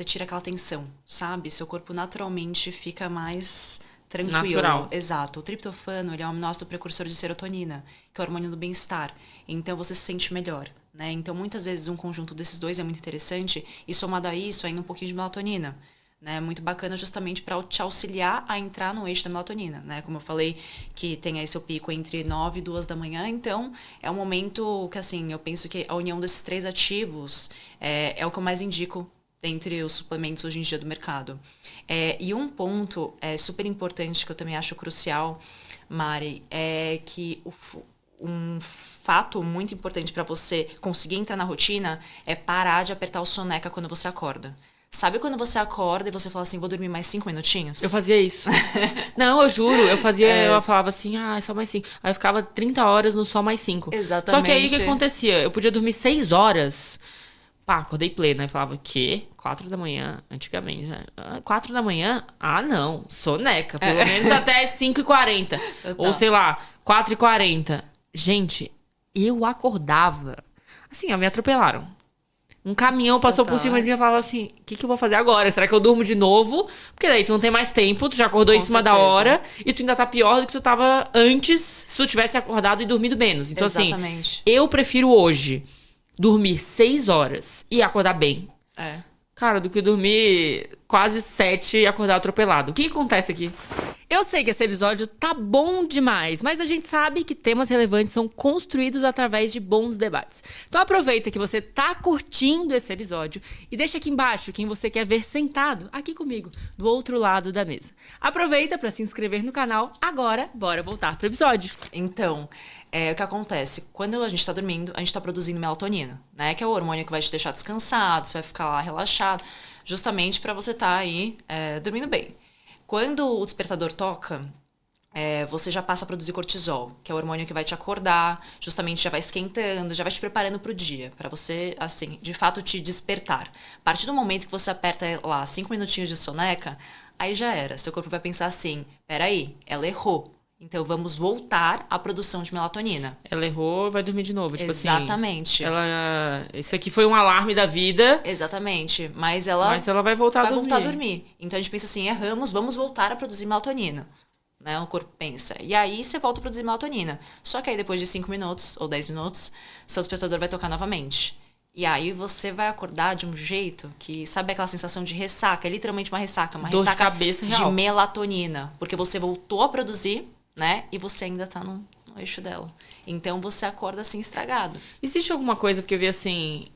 S1: tira aquela tensão, sabe? Seu corpo naturalmente fica mais tranquilo.
S2: Natural.
S1: Exato. O triptofano, ele é um aminoácido precursor de serotonina, que é o hormônio do bem-estar. Então, você se sente melhor, né? Então, muitas vezes, um conjunto desses dois é muito interessante. E somado a isso, ainda um pouquinho de melatonina. Né, muito bacana justamente para te auxiliar a entrar no eixo da melatonina, né? Como eu falei, que tem aí seu pico entre 9 e 2 da manhã, então é um momento que, assim, eu penso que a união desses 3 ativos é o que eu mais indico dentre os suplementos hoje em dia do mercado. E um ponto super importante que eu também acho crucial, Mari, é que um fato muito importante para você conseguir entrar na rotina é parar de apertar o soneca quando você acorda. Sabe quando você acorda e você fala assim, vou dormir mais 5 minutinhos?
S2: Eu fazia isso. Não, eu juro. Eu falava assim, só mais 5. Aí eu ficava 30 horas no só mais 5.
S1: Exatamente.
S2: Só que aí o que acontecia? Eu podia dormir 6 horas. Pá, acordei plena. Aí falava, quê? 4 da manhã? Antigamente, né? 4 da manhã? Ah, não. Soneca. Pelo menos até 5h40. Ou, sei lá, 4h40. Gente, eu acordava. Assim, ó, me atropelaram. Um caminhão passou por cima de mim e falava assim, o que eu vou fazer agora? Será que eu durmo de novo? Porque daí tu não tem mais tempo, tu já acordou em cima da hora e tu ainda tá pior do que tu tava antes se tu tivesse acordado e dormido menos. Então,
S1: Exatamente.
S2: assim, eu prefiro hoje dormir 6 horas e acordar bem. Cara, do que dormir quase 7 e acordar atropelado. O que acontece aqui? Eu sei que esse episódio tá bom demais, mas a gente sabe que temas relevantes são construídos através de bons debates. Então aproveita que você tá curtindo esse episódio e deixa aqui embaixo quem você quer ver sentado aqui comigo, do outro lado da mesa. Aproveita para se inscrever no canal. Agora, bora voltar pro episódio.
S1: Então, o que acontece? Quando a gente tá dormindo, a gente tá produzindo melatonina, né? Que é o hormônio que vai te deixar descansado, você vai ficar lá relaxado, justamente para você tá aí dormindo bem. Quando o despertador toca, você já passa a produzir cortisol, que é o hormônio que vai te acordar, justamente já vai esquentando, já vai te preparando pro dia, para você, assim, de fato te despertar. A partir do momento que você aperta lá 5 minutinhos de soneca, aí já era. Seu corpo vai pensar assim, peraí, ela errou. Então vamos voltar à produção de melatonina.
S2: Ela errou, vai dormir de novo. Tipo
S1: Exatamente.
S2: Assim, isso aqui foi um alarme da vida.
S1: Exatamente. Mas ela
S2: vai voltar a
S1: dormir. Então a gente pensa assim, erramos, vamos voltar a produzir melatonina. Né? O corpo pensa. E aí você volta a produzir melatonina. Só que aí depois de 5 minutos ou 10 minutos, seu despertador vai tocar novamente. E aí você vai acordar de um jeito que, sabe aquela sensação de ressaca? É literalmente uma ressaca. Uma
S2: dor
S1: ressaca
S2: de cabeça real.
S1: De melatonina. Porque você voltou a produzir, né? E você ainda tá no eixo dela. Então você acorda assim estragado.
S2: Existe alguma coisa, porque eu vi assim,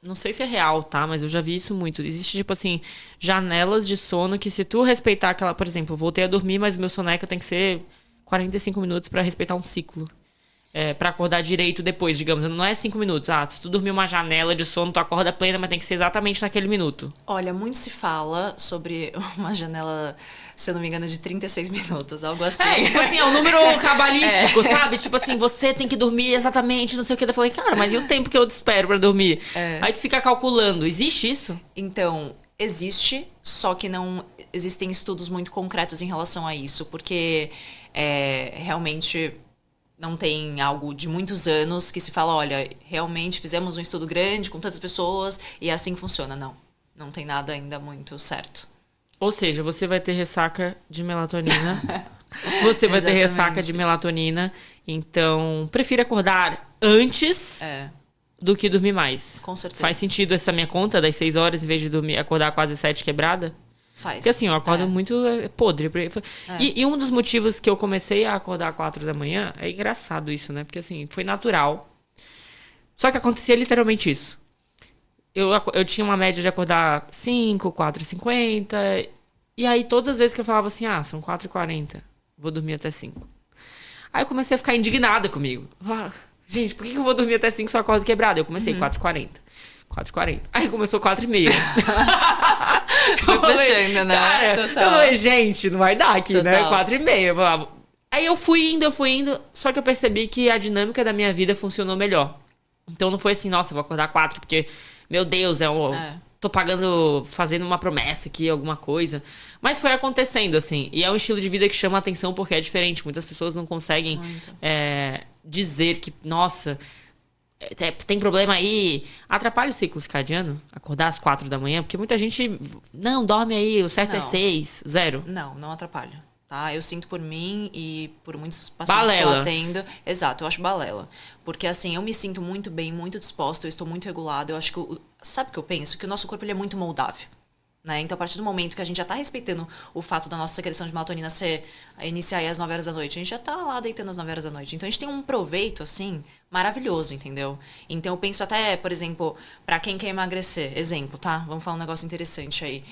S2: não sei se é real, tá? Mas eu já vi isso muito. Existe, tipo assim, janelas de sono que se tu respeitar aquela, por exemplo, eu voltei a dormir, mas meu soneca tem que ser 45 minutos pra respeitar um ciclo. Pra acordar direito depois, digamos. Não é 5 minutos. Se tu dormir uma janela de sono, tu acorda plena, mas tem que ser exatamente naquele minuto.
S1: Olha, muito se fala sobre uma janela, se eu não me engano, de 36 minutos, algo assim.
S2: Tipo assim, é um número cabalístico, sabe? Tipo assim, você tem que dormir exatamente, não sei o que. Eu falei, cara, mas e o tempo que eu espero pra dormir? Aí tu fica calculando. Existe isso?
S1: Então, existe, só que não existem estudos muito concretos em relação a isso, porque realmente não tem algo de muitos anos que se fala, olha, realmente fizemos um estudo grande com tantas pessoas e é assim que funciona. Não tem nada ainda muito certo.
S2: Ou seja, você vai ter ressaca de melatonina. Você vai ter ressaca de melatonina. Então, prefira acordar antes do que dormir mais.
S1: Com certeza.
S2: Faz sentido essa minha conta das 6 horas em vez de dormir, acordar quase 7 quebrada?
S1: Faz.
S2: Porque assim, eu acordo muito podre. E um dos motivos que eu comecei a acordar 4 da manhã, é engraçado isso, né? Porque assim, foi natural. Só que acontecia literalmente isso. Eu tinha uma média de acordar 5, 4h50. E aí, todas as vezes que eu falava assim, são 4h40, vou dormir até 5. Aí eu comecei a ficar indignada comigo. Gente, por que eu vou dormir até 5 só acordo quebrado? Eu comecei 4h40. 4h40. Aí começou 4h30.
S1: Foi puxando, né?
S2: Cara, eu falei, gente, não vai dar aqui, né? 4h30. Aí eu fui indo, só que eu percebi que a dinâmica da minha vida funcionou melhor. Então não foi assim, nossa, eu vou acordar 4 porque, meu Deus, tô fazendo uma promessa aqui, alguma coisa. Mas foi acontecendo, assim. E é um estilo de vida que chama a atenção porque é diferente. Muitas pessoas não conseguem dizer que, nossa, tem problema aí. Atrapalha o ciclo circadiano, acordar às 4 da manhã, porque muita gente, não, dorme aí, o certo é 6, 0.
S1: Não atrapalha. Tá? Eu sinto por mim e por muitos pacientes que eu atendo. Exato, eu acho balela. Porque assim, eu me sinto muito bem, muito disposta, eu estou muito regulada. Eu acho que, sabe o que eu penso? Que o nosso corpo ele é muito moldável. Né? Então, a partir do momento que a gente já está respeitando o fato da nossa secreção de melatonina iniciar aí às 9 horas da noite, a gente já está lá deitando às 9 horas da noite. Então, a gente tem um proveito, assim, maravilhoso, entendeu? Então, eu penso até, por exemplo, para quem quer emagrecer, exemplo, tá? Vamos falar um negócio interessante aí.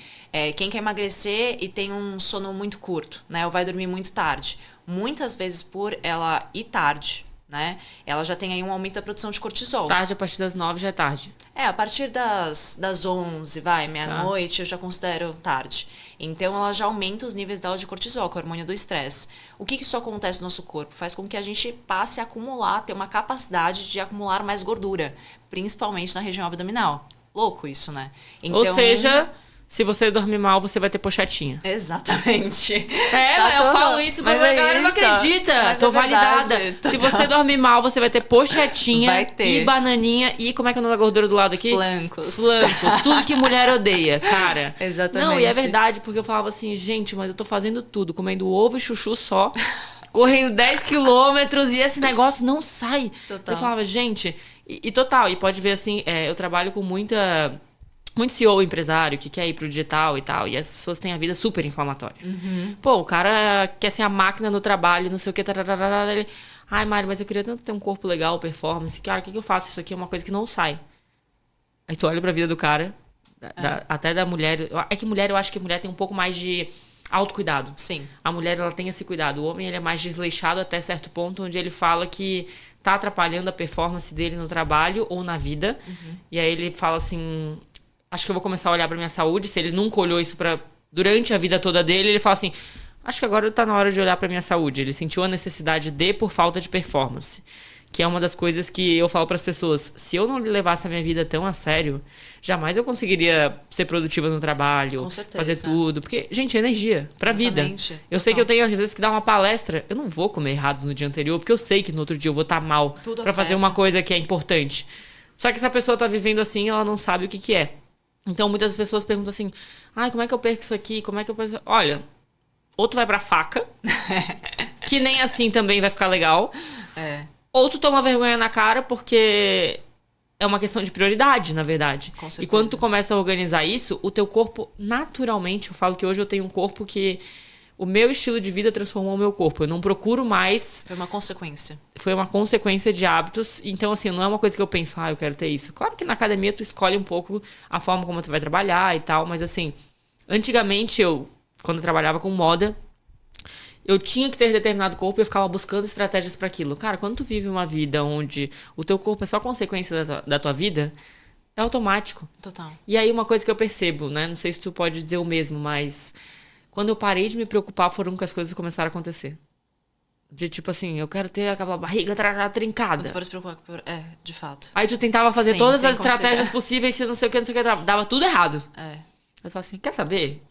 S1: Quem quer emagrecer e tem um sono muito curto, né? Ou vai dormir muito tarde. Muitas vezes, por ela ir tarde, né? Ela já tem aí um aumento da produção de cortisol.
S2: Tarde, a partir das 9 já é tarde.
S1: A partir das 11, meia-noite, eu já considero tarde. Então, ela já aumenta os níveis dela de cortisol, que é o hormônio do estresse. O que isso acontece no nosso corpo? Faz com que a gente passe a acumular, ter uma capacidade de acumular mais gordura, principalmente na região abdominal. louco isso, né?
S2: Ou seja, se você dormir mal, você vai ter pochetinha.
S1: Exatamente.
S2: Eu falo isso, mas a galera não acredita. Tô validada. Se você dormir mal, você vai ter pochetinha.
S1: Vai ter.
S2: E bananinha. E como é que é o nome da gordura do lado aqui?
S1: Flancos.
S2: Tudo que mulher odeia, cara.
S1: Exatamente.
S2: Não, e é verdade, porque eu falava assim, gente, mas eu tô fazendo tudo. Comendo ovo e chuchu só. Correndo 10 quilômetros e esse negócio não sai.
S1: Total.
S2: Eu falava, gente... E total, e pode ver assim, eu trabalho com muito CEO empresário que quer ir pro digital e tal, e as pessoas têm a vida super inflamatória. Pô, o cara quer ser a máquina no trabalho, não sei o que, ele... Ai, Mari, mas eu queria tanto ter um corpo legal, performance. Cara, o que eu faço? Isso aqui é uma coisa que não sai. Aí tu olha pra vida do cara, até da mulher... É que mulher, eu acho que mulher tem um pouco mais de autocuidado.
S1: Sim.
S2: A mulher, ela tem esse cuidado. O homem, ele é mais desleixado até certo ponto, onde ele fala que tá atrapalhando a performance dele no trabalho ou na vida. E aí ele fala assim, acho que eu vou começar a olhar pra minha saúde. Se ele nunca olhou isso durante a vida toda dele, ele fala assim, acho que agora tá na hora de olhar pra minha saúde. Ele sentiu a necessidade por falta de performance. Que é uma das coisas que eu falo pras pessoas. Se eu não levasse a minha vida tão a sério, jamais eu conseguiria ser produtiva no trabalho.
S1: Com certeza.
S2: Fazer tudo. Porque, gente, é energia pra vida.
S1: Exatamente.
S2: Eu sei que eu tenho, às vezes, que dar uma palestra. Eu não vou comer errado no dia anterior, porque eu sei que no outro dia eu vou estar mal
S1: Tudo
S2: pra fazer
S1: afeta.
S2: uma coisa que é importante. Só que se a pessoa tá vivendo assim, ela não sabe o que é. Então, muitas pessoas perguntam assim, ai, como é que eu perco isso aqui? Como é que eu perco... Olha, ou tu vai pra faca, que nem assim também vai ficar legal. Ou tu toma vergonha na cara, porque é uma questão de prioridade, na verdade.
S1: Com certeza.
S2: E quando tu começa a organizar isso, o teu corpo, naturalmente, eu falo que hoje eu tenho um corpo que... O meu estilo de vida transformou o meu corpo. Eu não procuro mais...
S1: Foi uma consequência.
S2: Foi uma consequência de hábitos. Então, assim, não é uma coisa que eu penso, eu quero ter isso. Claro que na academia tu escolhe um pouco a forma como tu vai trabalhar e tal. Mas, assim, antigamente quando eu trabalhava com moda, eu tinha que ter determinado corpo e eu ficava buscando estratégias para aquilo. Cara, quando tu vive uma vida onde o teu corpo é só consequência da tua vida, é automático.
S1: Total.
S2: E aí uma coisa que eu percebo, né? Não sei se tu pode dizer o mesmo, mas quando eu parei de me preocupar foram que as coisas começaram a acontecer. De tipo assim, eu quero ter aquela barriga trincada.
S1: Quando você for se preocupar, de fato.
S2: Aí tu tentava fazer
S1: Sim,
S2: todas
S1: tem
S2: as
S1: como
S2: estratégias
S1: ser.
S2: possíveis, que não sei o que, dava tudo errado.
S1: É.
S2: Eu falo assim, quer saber?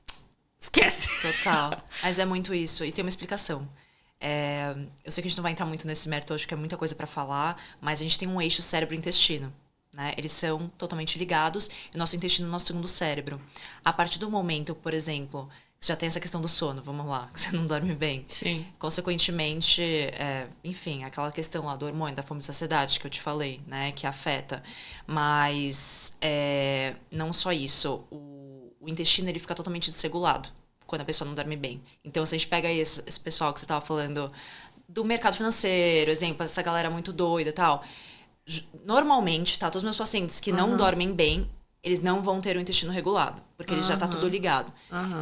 S2: Esquece.
S1: Total. Mas é muito isso. E tem uma explicação. Eu sei que a gente não vai entrar muito nesse mérito, acho que é muita coisa pra falar, mas a gente tem um eixo cérebro-intestino. Né? Eles são totalmente ligados e o nosso intestino é o nosso segundo cérebro. A partir do momento, por exemplo, já tem essa questão do sono, vamos lá, que você não dorme bem.
S2: Sim.
S1: Consequentemente, enfim, aquela questão lá do hormônio, da fome e saciedade que eu te falei, né? Que afeta. Mas não só isso, o intestino ele fica totalmente desregulado quando a pessoa não dorme bem. Então, se a gente pega aí esse pessoal que você estava falando do mercado financeiro, exemplo, essa galera muito doida e tal. Normalmente, todos os meus pacientes que não dormem bem, eles não vão ter o intestino regulado, porque ele já tá tudo ligado.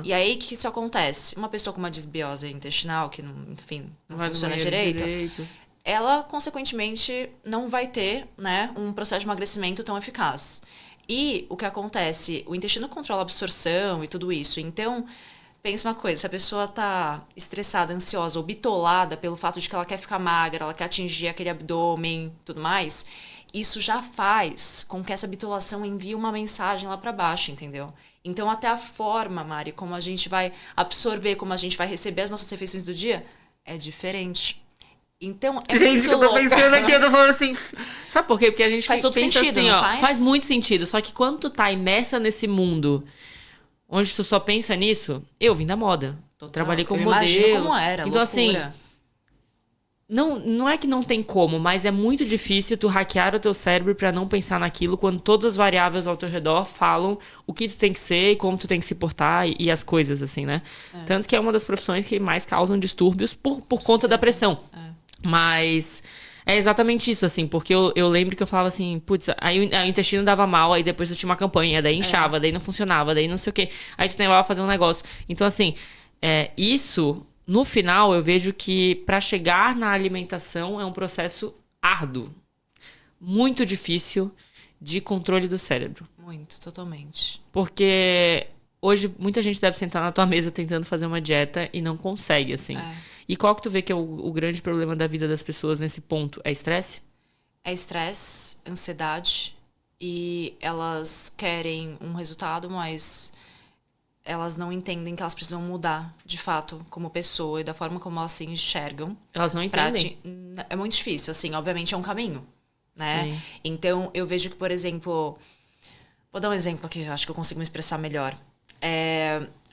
S1: E aí, o que isso acontece? Uma pessoa com uma disbiose intestinal, que, enfim, não funciona direito, ela, consequentemente, não vai ter, né, um processo de emagrecimento tão eficaz. E o que acontece? O intestino controla a absorção e tudo isso. Então, pensa uma coisa, se a pessoa tá estressada, ansiosa ou bitolada pelo fato de que ela quer ficar magra, ela quer atingir aquele abdômen e tudo mais, isso já faz com que essa bitolação envie uma mensagem lá para baixo, entendeu? Então, até a forma, Mari, como a gente vai absorver, como a gente vai receber as nossas refeições do dia, é diferente. Então, é
S2: gente,
S1: muito
S2: que eu tô
S1: louco.
S2: pensando aqui, eu tô falando assim... Sabe por quê? Porque a gente
S1: faz todo
S2: pensa
S1: sentido,
S2: assim,
S1: não
S2: ó,
S1: faz?
S2: muito sentido. Só que quando tu tá imersa nesse mundo onde tu só pensa nisso, eu vim da moda.
S1: Total.
S2: Trabalhei como
S1: eu
S2: modelo.
S1: Imagino como era,
S2: então,
S1: loucura.
S2: assim, não é que não tem como, mas é muito difícil tu hackear o teu cérebro pra não pensar naquilo quando todas as variáveis ao teu redor falam o que tu tem que ser e como tu tem que se portar e as coisas, assim, né? Tanto que é uma das profissões que mais causam distúrbios por conta da pressão. Mas é exatamente isso, assim, porque eu lembro que eu falava assim, putz, aí o intestino dava mal, aí depois eu tinha uma campanha, daí inchava, daí não funcionava, daí não sei o quê. Aí você levava a fazer um negócio. Então, assim, isso, no final, eu vejo que para chegar na alimentação é um processo árduo, muito difícil de controle do cérebro.
S1: Muito, totalmente.
S2: Porque hoje muita gente deve sentar na tua mesa tentando fazer uma dieta e não consegue, assim. E qual que tu vê que é o grande problema da vida das pessoas nesse ponto? É estresse?
S1: É estresse, ansiedade e elas querem um resultado, mas elas não entendem que elas precisam mudar, de fato, como pessoa e da forma como elas se enxergam.
S2: Elas não entendem.
S1: É muito difícil, assim, obviamente é um caminho, né?
S2: Sim.
S1: Então, eu vejo que, por exemplo... Vou dar um exemplo aqui, acho que eu consigo me expressar melhor.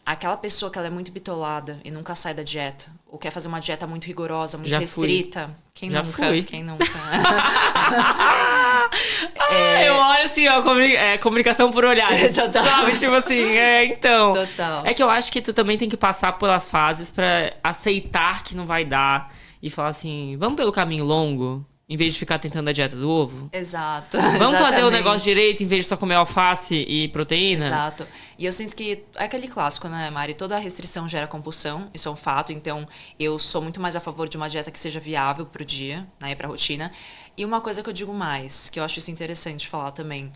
S1: Aquela pessoa que ela é muito bitolada e nunca sai da dieta, ou quer fazer uma dieta muito rigorosa, muito restrita. Quem
S2: Já
S1: nunca?
S2: fui.
S1: Quem nunca?
S2: Eu olho assim, ó, comunicação por olhares.
S1: Total.
S2: Sabe? Tipo assim, então.
S1: Total.
S2: É que eu acho que tu também tem que passar pelas fases pra aceitar que não vai dar e falar assim, vamos pelo caminho longo, em vez de ficar tentando a dieta do ovo.
S1: Exato.
S2: Vamos fazer o
S1: exatamente.
S2: negócio direito em vez de só comer alface e proteína.
S1: Exato. E eu sinto que é aquele clássico, né, Mari? Toda restrição gera compulsão, isso é um fato. Então, eu sou muito mais a favor de uma dieta que seja viável pro dia, né, e pra rotina. E uma coisa que eu digo mais, que eu acho isso interessante falar também.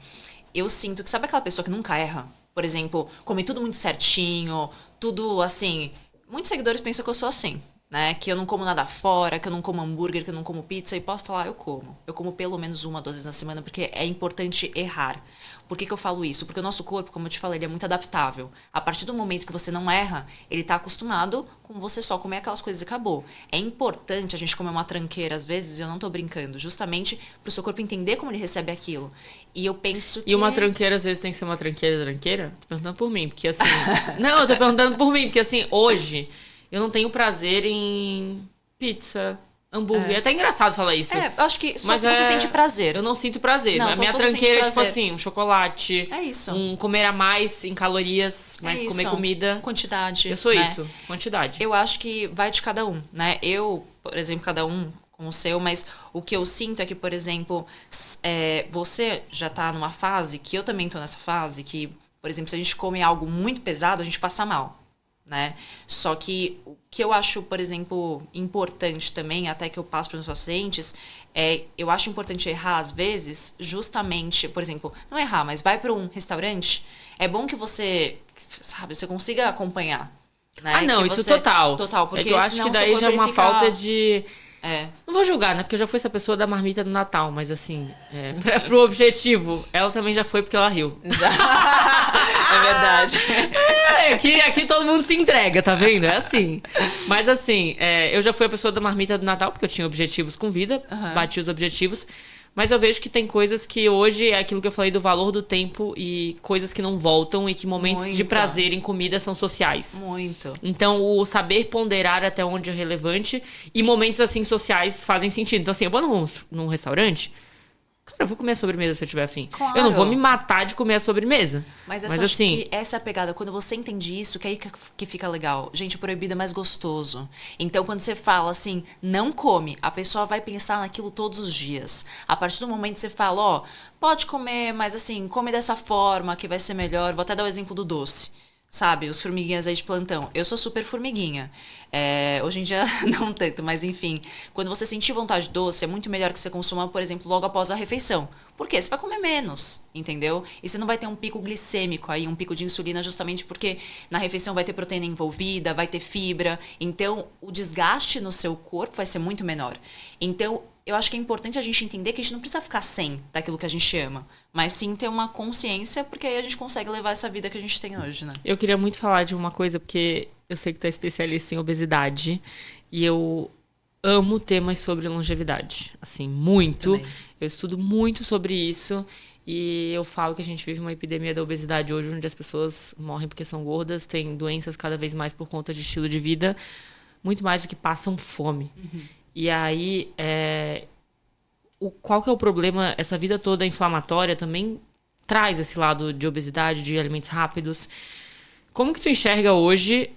S1: Eu sinto que, sabe aquela pessoa que nunca erra? Por exemplo, come tudo muito certinho, tudo assim... Muitos seguidores pensam que eu sou assim, né? Que eu não como nada fora, que eu não como hambúrguer, que eu não como pizza. E posso falar, eu como. Eu como pelo menos 1 a 2 vezes na semana, porque é importante errar. Por que eu falo isso? Porque o nosso corpo, como eu te falei, ele é muito adaptável. A partir do momento que você não erra, ele tá acostumado com você só comer aquelas coisas e acabou. É importante a gente comer uma tranqueira, às vezes, eu não tô brincando, justamente pro seu corpo entender como ele recebe aquilo. E eu penso que...
S2: E uma tranqueira, às vezes, tem que ser uma tranqueira? Tô perguntando por mim, porque assim... Não, eu tô perguntando por mim, porque assim, hoje... Eu não tenho prazer em pizza, hambúrguer. É até engraçado falar isso.
S1: eu acho que só
S2: Mas
S1: se você sente prazer.
S2: Eu não sinto prazer.
S1: Não,
S2: A
S1: só
S2: minha
S1: se você
S2: tranqueira é
S1: sente
S2: tipo
S1: prazer.
S2: assim, um chocolate.
S1: É isso.
S2: Um comer a mais em calorias, mas
S1: É
S2: comer
S1: isso.
S2: comida.
S1: Quantidade.
S2: Eu sou
S1: né?
S2: isso, quantidade.
S1: Eu acho que vai de cada um, né? Eu, por exemplo, cada um com o seu, mas o que eu sinto é que, por exemplo, você já tá numa fase, que eu também tô nessa fase, que, por exemplo, se a gente come algo muito pesado, a gente passa mal. Né? Só que o que eu acho, por exemplo, importante também, até que eu passo para os meus pacientes, eu acho importante errar às vezes, justamente, por exemplo, não errar, mas vai para um restaurante, é bom que você, sabe, você consiga acompanhar. Né?
S2: Ah, não,
S1: que
S2: isso
S1: você,
S2: total.
S1: Total, porque
S2: é que eu acho
S1: senão
S2: que daí
S1: seu
S2: já é
S1: corpo
S2: uma
S1: fica...
S2: falta de... Não vou julgar, né? Porque eu já fui essa pessoa da marmita do Natal, mas assim, pro objetivo, ela também já foi porque ela riu.
S1: É verdade.
S2: Aqui todo mundo se entrega, tá vendo? É assim. Mas assim, eu já fui a pessoa da marmita do Natal, porque eu tinha objetivos com vida, bati os objetivos. Mas eu vejo que tem coisas que hoje é aquilo que eu falei do valor do tempo e coisas que não voltam e que momentos de prazer em comida são sociais.
S1: Muito.
S2: Então, o saber ponderar até onde é relevante e momentos assim sociais fazem sentido. Então, assim, eu vou num restaurante, cara, eu vou comer a sobremesa se eu tiver afim.
S1: Claro.
S2: Eu não vou me matar de comer a sobremesa.
S1: Mas eu acho que essa é a pegada. Quando você entende isso, que é aí que fica legal. Gente, o proibido é mais gostoso. Então, quando você fala assim, não come, a pessoa vai pensar naquilo todos os dias. A partir do momento que você fala, ó, pode comer, mas assim, come dessa forma que vai ser melhor. Vou até dar o exemplo do doce. Sabe, os formiguinhas aí de plantão. Eu sou super formiguinha. Hoje em dia, não tanto, mas enfim. Quando você sentir vontade de doce, é muito melhor que você consuma, por exemplo, logo após a refeição. Por quê? Você vai comer menos, entendeu? E você não vai ter um pico glicêmico aí, um pico de insulina, justamente porque na refeição vai ter proteína envolvida, vai ter fibra. Então, o desgaste no seu corpo vai ser muito menor. Então, eu acho que é importante a gente entender que a gente não precisa ficar sem daquilo que a gente ama, mas sim ter uma consciência, porque aí a gente consegue levar essa vida que a gente tem hoje, né?
S2: Eu queria muito falar de uma coisa, porque eu sei que tu é especialista em obesidade e eu amo temas sobre longevidade, assim, muito.
S1: Também.
S2: Eu estudo muito sobre isso e eu falo que a gente vive uma epidemia da obesidade hoje, onde as pessoas morrem porque são gordas, têm doenças cada vez mais por conta de estilo de vida, muito mais do que passam fome. E aí, qual que é o problema? Essa vida toda inflamatória também traz esse lado de obesidade, de alimentos rápidos. Como que tu enxerga hoje?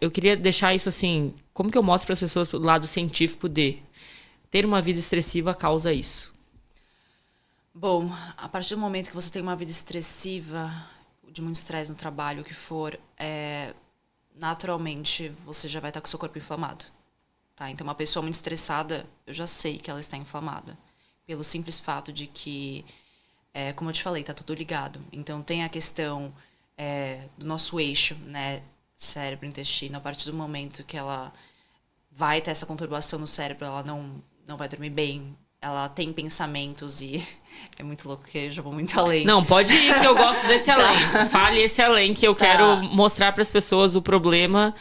S2: Eu queria deixar isso assim, como que eu mostro para as pessoas o lado científico de ter uma vida estressiva causa isso?
S1: Bom, a partir do momento que você tem uma vida estressiva, de muito estresse no trabalho, o que for, naturalmente você já vai estar com o seu corpo inflamado. Tá? Então, uma pessoa muito estressada, eu já sei que ela está inflamada. Pelo simples fato de que, como eu te falei, tá tudo ligado. Então, tem a questão do nosso eixo, né? Cérebro, intestino. A partir do momento que ela vai ter essa conturbação no cérebro, ela não vai dormir bem, ela tem pensamentos e é muito louco que eu já vou muito além.
S2: Não, pode ir que eu gosto desse além. Fale esse além que eu quero mostrar para as pessoas o problema,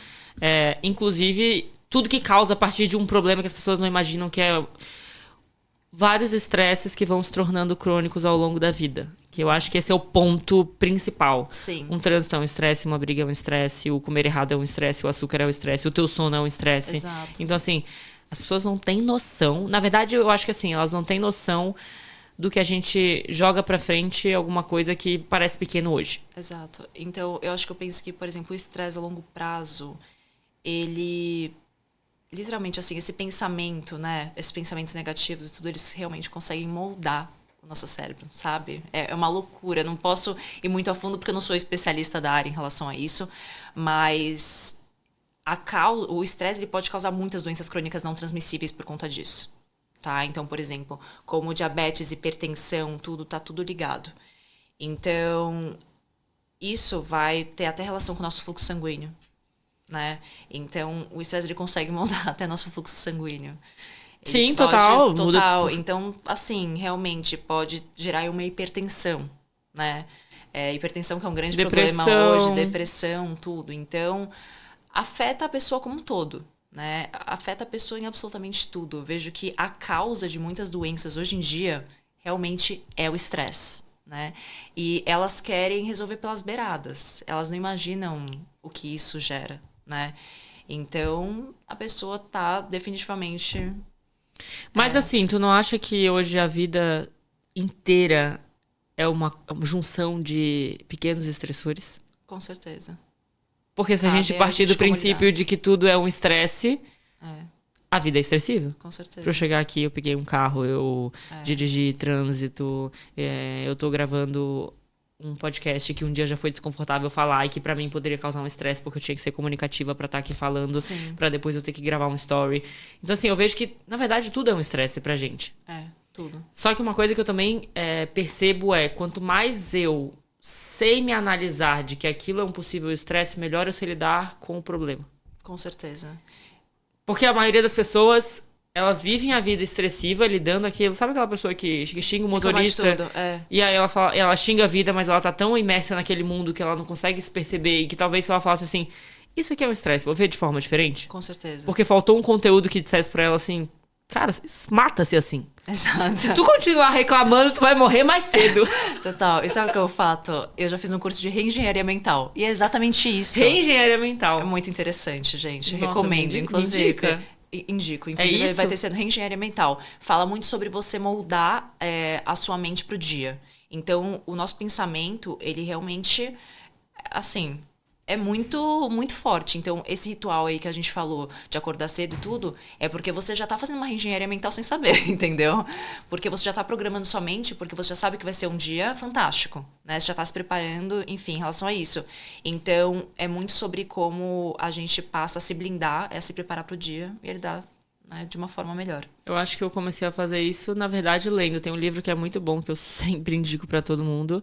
S2: inclusive tudo que causa a partir de um problema que as pessoas não imaginam, que é vários estresses que vão se tornando crônicos ao longo da vida. Que eu acho que esse é o ponto principal.
S1: Sim.
S2: Um trânsito é um estresse, uma briga é um estresse, o comer errado é um estresse, o açúcar é um estresse, o teu sono é um estresse.
S1: Exato.
S2: Então, assim, as pessoas não têm noção. Na verdade, eu acho que assim, elas não têm noção do que a gente joga pra frente alguma coisa que parece pequeno hoje.
S1: Exato. Então, eu acho que eu penso que, por exemplo, o estresse a longo prazo, ele... Literalmente, assim, esse pensamento, né? Esses pensamentos negativos e tudo, eles realmente conseguem moldar o nosso cérebro, sabe? É uma loucura. Não posso ir muito a fundo porque eu não sou especialista da área em relação a isso. Mas o estresse ele pode causar muitas doenças crônicas não transmissíveis por conta disso. Tá? Então, por exemplo, como diabetes, hipertensão, tá tudo ligado. Então, isso vai ter até relação com o nosso fluxo sanguíneo. Né? Então, o estresse ele consegue moldar até nosso fluxo sanguíneo.
S2: Sim, total.
S1: Total. Então, assim, realmente pode gerar uma hipertensão, né? Hipertensão que é um grande problema hoje, depressão, tudo. Então, afeta a pessoa como um todo, né? Afeta a pessoa em absolutamente tudo. Eu vejo que a causa de muitas doenças hoje em dia realmente é o estresse, né? E elas querem resolver pelas beiradas. Elas não imaginam o que isso gera, né? Então, a pessoa tá definitivamente...
S2: Mas assim, tu não acha que hoje a vida inteira é uma junção de pequenos estressores?
S1: Com certeza.
S2: Porque se a gente partir do princípio de que tudo é um estresse, a vida é estressível.
S1: Com certeza.
S2: Pra eu chegar aqui, eu peguei um carro, eu dirigi trânsito, eu tô gravando um podcast que um dia já foi desconfortável falar e que pra mim poderia causar um estresse porque eu tinha que ser comunicativa pra estar aqui falando, pra depois eu ter que gravar um story. Então assim, eu vejo que na verdade tudo é um estresse pra gente.
S1: Tudo.
S2: Só que uma coisa que eu também percebo quanto mais eu sei me analisar de que aquilo é um possível estresse, melhor eu sei lidar com o problema.
S1: Com certeza.
S2: Porque a maioria das pessoas, elas vivem a vida estressiva lidando aquilo. Sabe aquela pessoa que xinga o motorista? E aí ela xinga a vida, mas ela tá tão imersa naquele mundo que ela não consegue se perceber. E que talvez se ela falasse assim, isso aqui é um estresse, vou ver de forma diferente.
S1: Com certeza.
S2: Porque faltou um conteúdo que dissesse pra ela assim, cara, mata-se assim.
S1: Exato.
S2: Se tu continuar reclamando, tu vai morrer mais cedo.
S1: Total. E sabe o que eu faço? Eu já fiz um curso de reengenharia mental. E é exatamente isso.
S2: Reengenharia mental.
S1: É muito interessante, gente.
S2: Nossa,
S1: Recomendo, inclusive.
S2: Indico.
S1: Inclusive, vai ter sido reengenharia mental. Fala muito sobre você moldar a sua mente pro dia. Então, o nosso pensamento, ele realmente, assim... É muito, muito forte. Então, esse ritual aí que a gente falou de acordar cedo e tudo, é porque você já tá fazendo uma reengenharia mental sem saber, entendeu? Porque você já tá programando sua mente, porque você já sabe que vai ser um dia fantástico, né? Você já tá se preparando, enfim, em relação a isso. Então, é muito sobre como a gente passa a se blindar, a se preparar pro dia e ele dá, né, de uma forma melhor.
S2: Eu acho que eu comecei a fazer isso, na verdade, lendo. Tem um livro que é muito bom, que eu sempre indico pra todo mundo,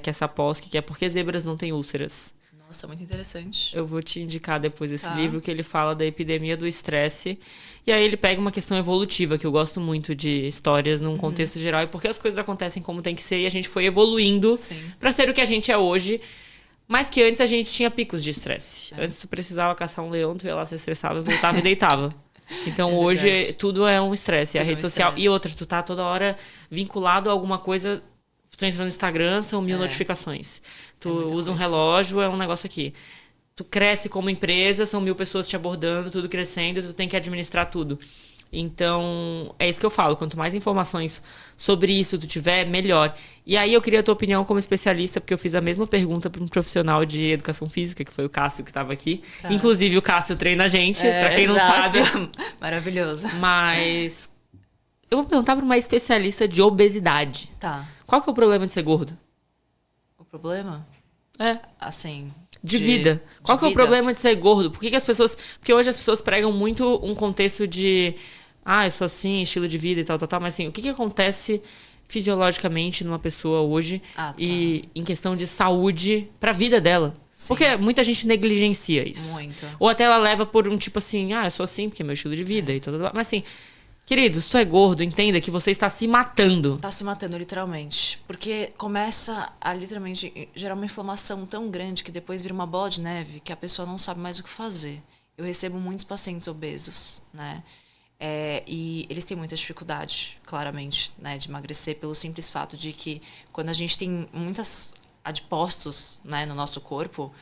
S2: que é Sapolsky, que é Por que Zebras Não Têm Úlceras.
S1: Nossa, muito interessante.
S2: Eu vou te indicar depois esse livro, que ele fala da epidemia do estresse. E aí ele pega uma questão evolutiva, que eu gosto muito de histórias num contexto geral. E porque as coisas acontecem como tem que ser. E a gente foi evoluindo pra ser o que a gente é hoje. Mas que antes a gente tinha picos de estresse. Antes tu precisava caçar um leão, tu ia lá, se estressava, voltava e deitava. Então hoje tudo é um estresse. A rede social. E outra, tu tá toda hora vinculado a alguma coisa... Tu entra no Instagram, são 1000 notificações. Tu usa um relógio, é um negócio aqui. Tu cresce como empresa, são 1000 pessoas te abordando, tudo crescendo, tu tem que administrar tudo. Então, é isso que eu falo. Quanto mais informações sobre isso tu tiver, melhor. E aí eu queria a tua opinião como especialista, porque eu fiz a mesma pergunta para um profissional de educação física, que foi o Cássio que estava aqui. Inclusive, o Cássio treina a gente, para quem não sabe.
S1: Maravilhoso.
S2: Mas eu vou perguntar para uma especialista de obesidade.
S1: Tá.
S2: Qual que é o problema de ser gordo?
S1: O problema? Assim...
S2: De vida. Qual que é o problema de ser gordo? Por que as pessoas... Porque hoje as pessoas pregam muito um contexto de... eu sou assim, estilo de vida e tal. Mas assim, o que acontece fisiologicamente numa pessoa hoje e em questão de saúde pra vida dela? Sim. Porque muita gente negligencia isso.
S1: Muito.
S2: Ou até ela leva por um tipo assim... eu sou assim porque é meu estilo de vida e tal. Mas assim... Querido, se tu é gordo, entenda que você está se matando.
S1: Tá se matando, literalmente. Porque começa a, literalmente, gerar uma inflamação tão grande que depois vira uma bola de neve que a pessoa não sabe mais o que fazer. Eu recebo muitos pacientes obesos, né? E eles têm muita dificuldade, claramente, né, de emagrecer pelo simples fato de que quando a gente tem muitos adipócitos, né, no nosso corpo,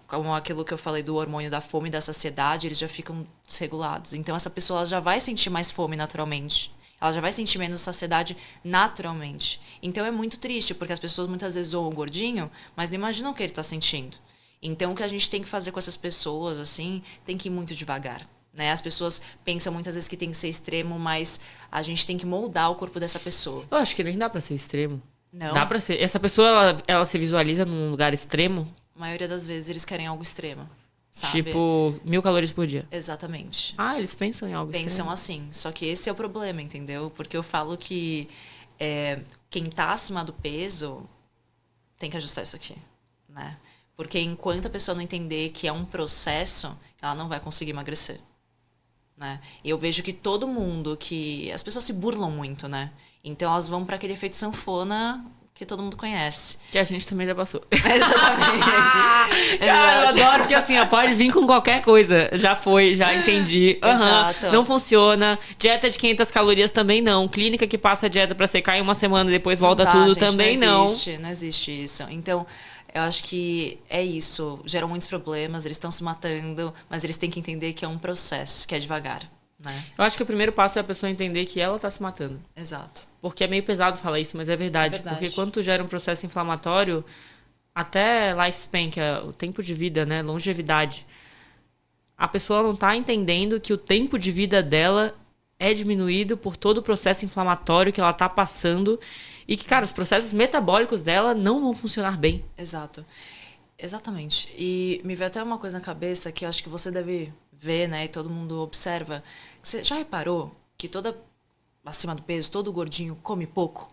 S1: como aquilo que eu falei do hormônio da fome e da saciedade, eles já ficam desregulados. Então, essa pessoa ela já vai sentir mais fome naturalmente. Ela já vai sentir menos saciedade naturalmente. Então, é muito triste, porque as pessoas muitas vezes zoam o gordinho, mas não imaginam o que ele está sentindo. Então, o que a gente tem que fazer com essas pessoas, assim, tem que ir muito devagar. Né? As pessoas pensam muitas vezes que tem que ser extremo, mas a gente tem que moldar o corpo dessa pessoa.
S2: Eu acho que nem dá pra ser extremo.
S1: Não.
S2: Dá pra ser. Essa pessoa, ela se visualiza num lugar extremo?
S1: A maioria das vezes eles querem algo extremo, sabe?
S2: Tipo, 1000 calorias por dia.
S1: Exatamente.
S2: Ah, eles pensam em algo
S1: Pensam
S2: extremo.
S1: assim. Só que esse é o problema, entendeu? Porque eu falo que quem tá acima do peso tem que ajustar isso aqui, né? Porque enquanto a pessoa não entender que é um processo, ela não vai conseguir emagrecer. Né? E eu vejo que todo mundo que... As pessoas se burlam muito, né? Então elas vão para aquele efeito sanfona que todo mundo conhece.
S2: Que a gente também já passou.
S1: Exatamente.
S2: Cara, eu adoro porque assim, ó, pode vir com qualquer coisa. Já foi, já entendi.
S1: Exato.
S2: Não funciona. Dieta de 500 calorias também não. Clínica que passa a dieta pra secar em uma semana e depois volta tudo
S1: gente,
S2: também não.
S1: Não existe isso. Então, eu acho que é isso. Geram muitos problemas, eles estão se matando, mas eles têm que entender que é um processo, que é devagar. Né?
S2: Eu acho que o primeiro passo é a pessoa entender que ela tá se matando.
S1: Exato.
S2: Porque é meio pesado falar isso, mas é verdade. Porque quando tu gera um processo inflamatório, até lifespan, que é o tempo de vida, né? Longevidade. A pessoa não tá entendendo que o tempo de vida dela é diminuído por todo o processo inflamatório que ela tá passando. E que, cara, os processos metabólicos dela não vão funcionar bem.
S1: Exato. Exatamente. E me veio até uma coisa na cabeça que eu acho que você deve ver, né? E todo mundo observa. Você já reparou que toda acima do peso, todo gordinho come pouco?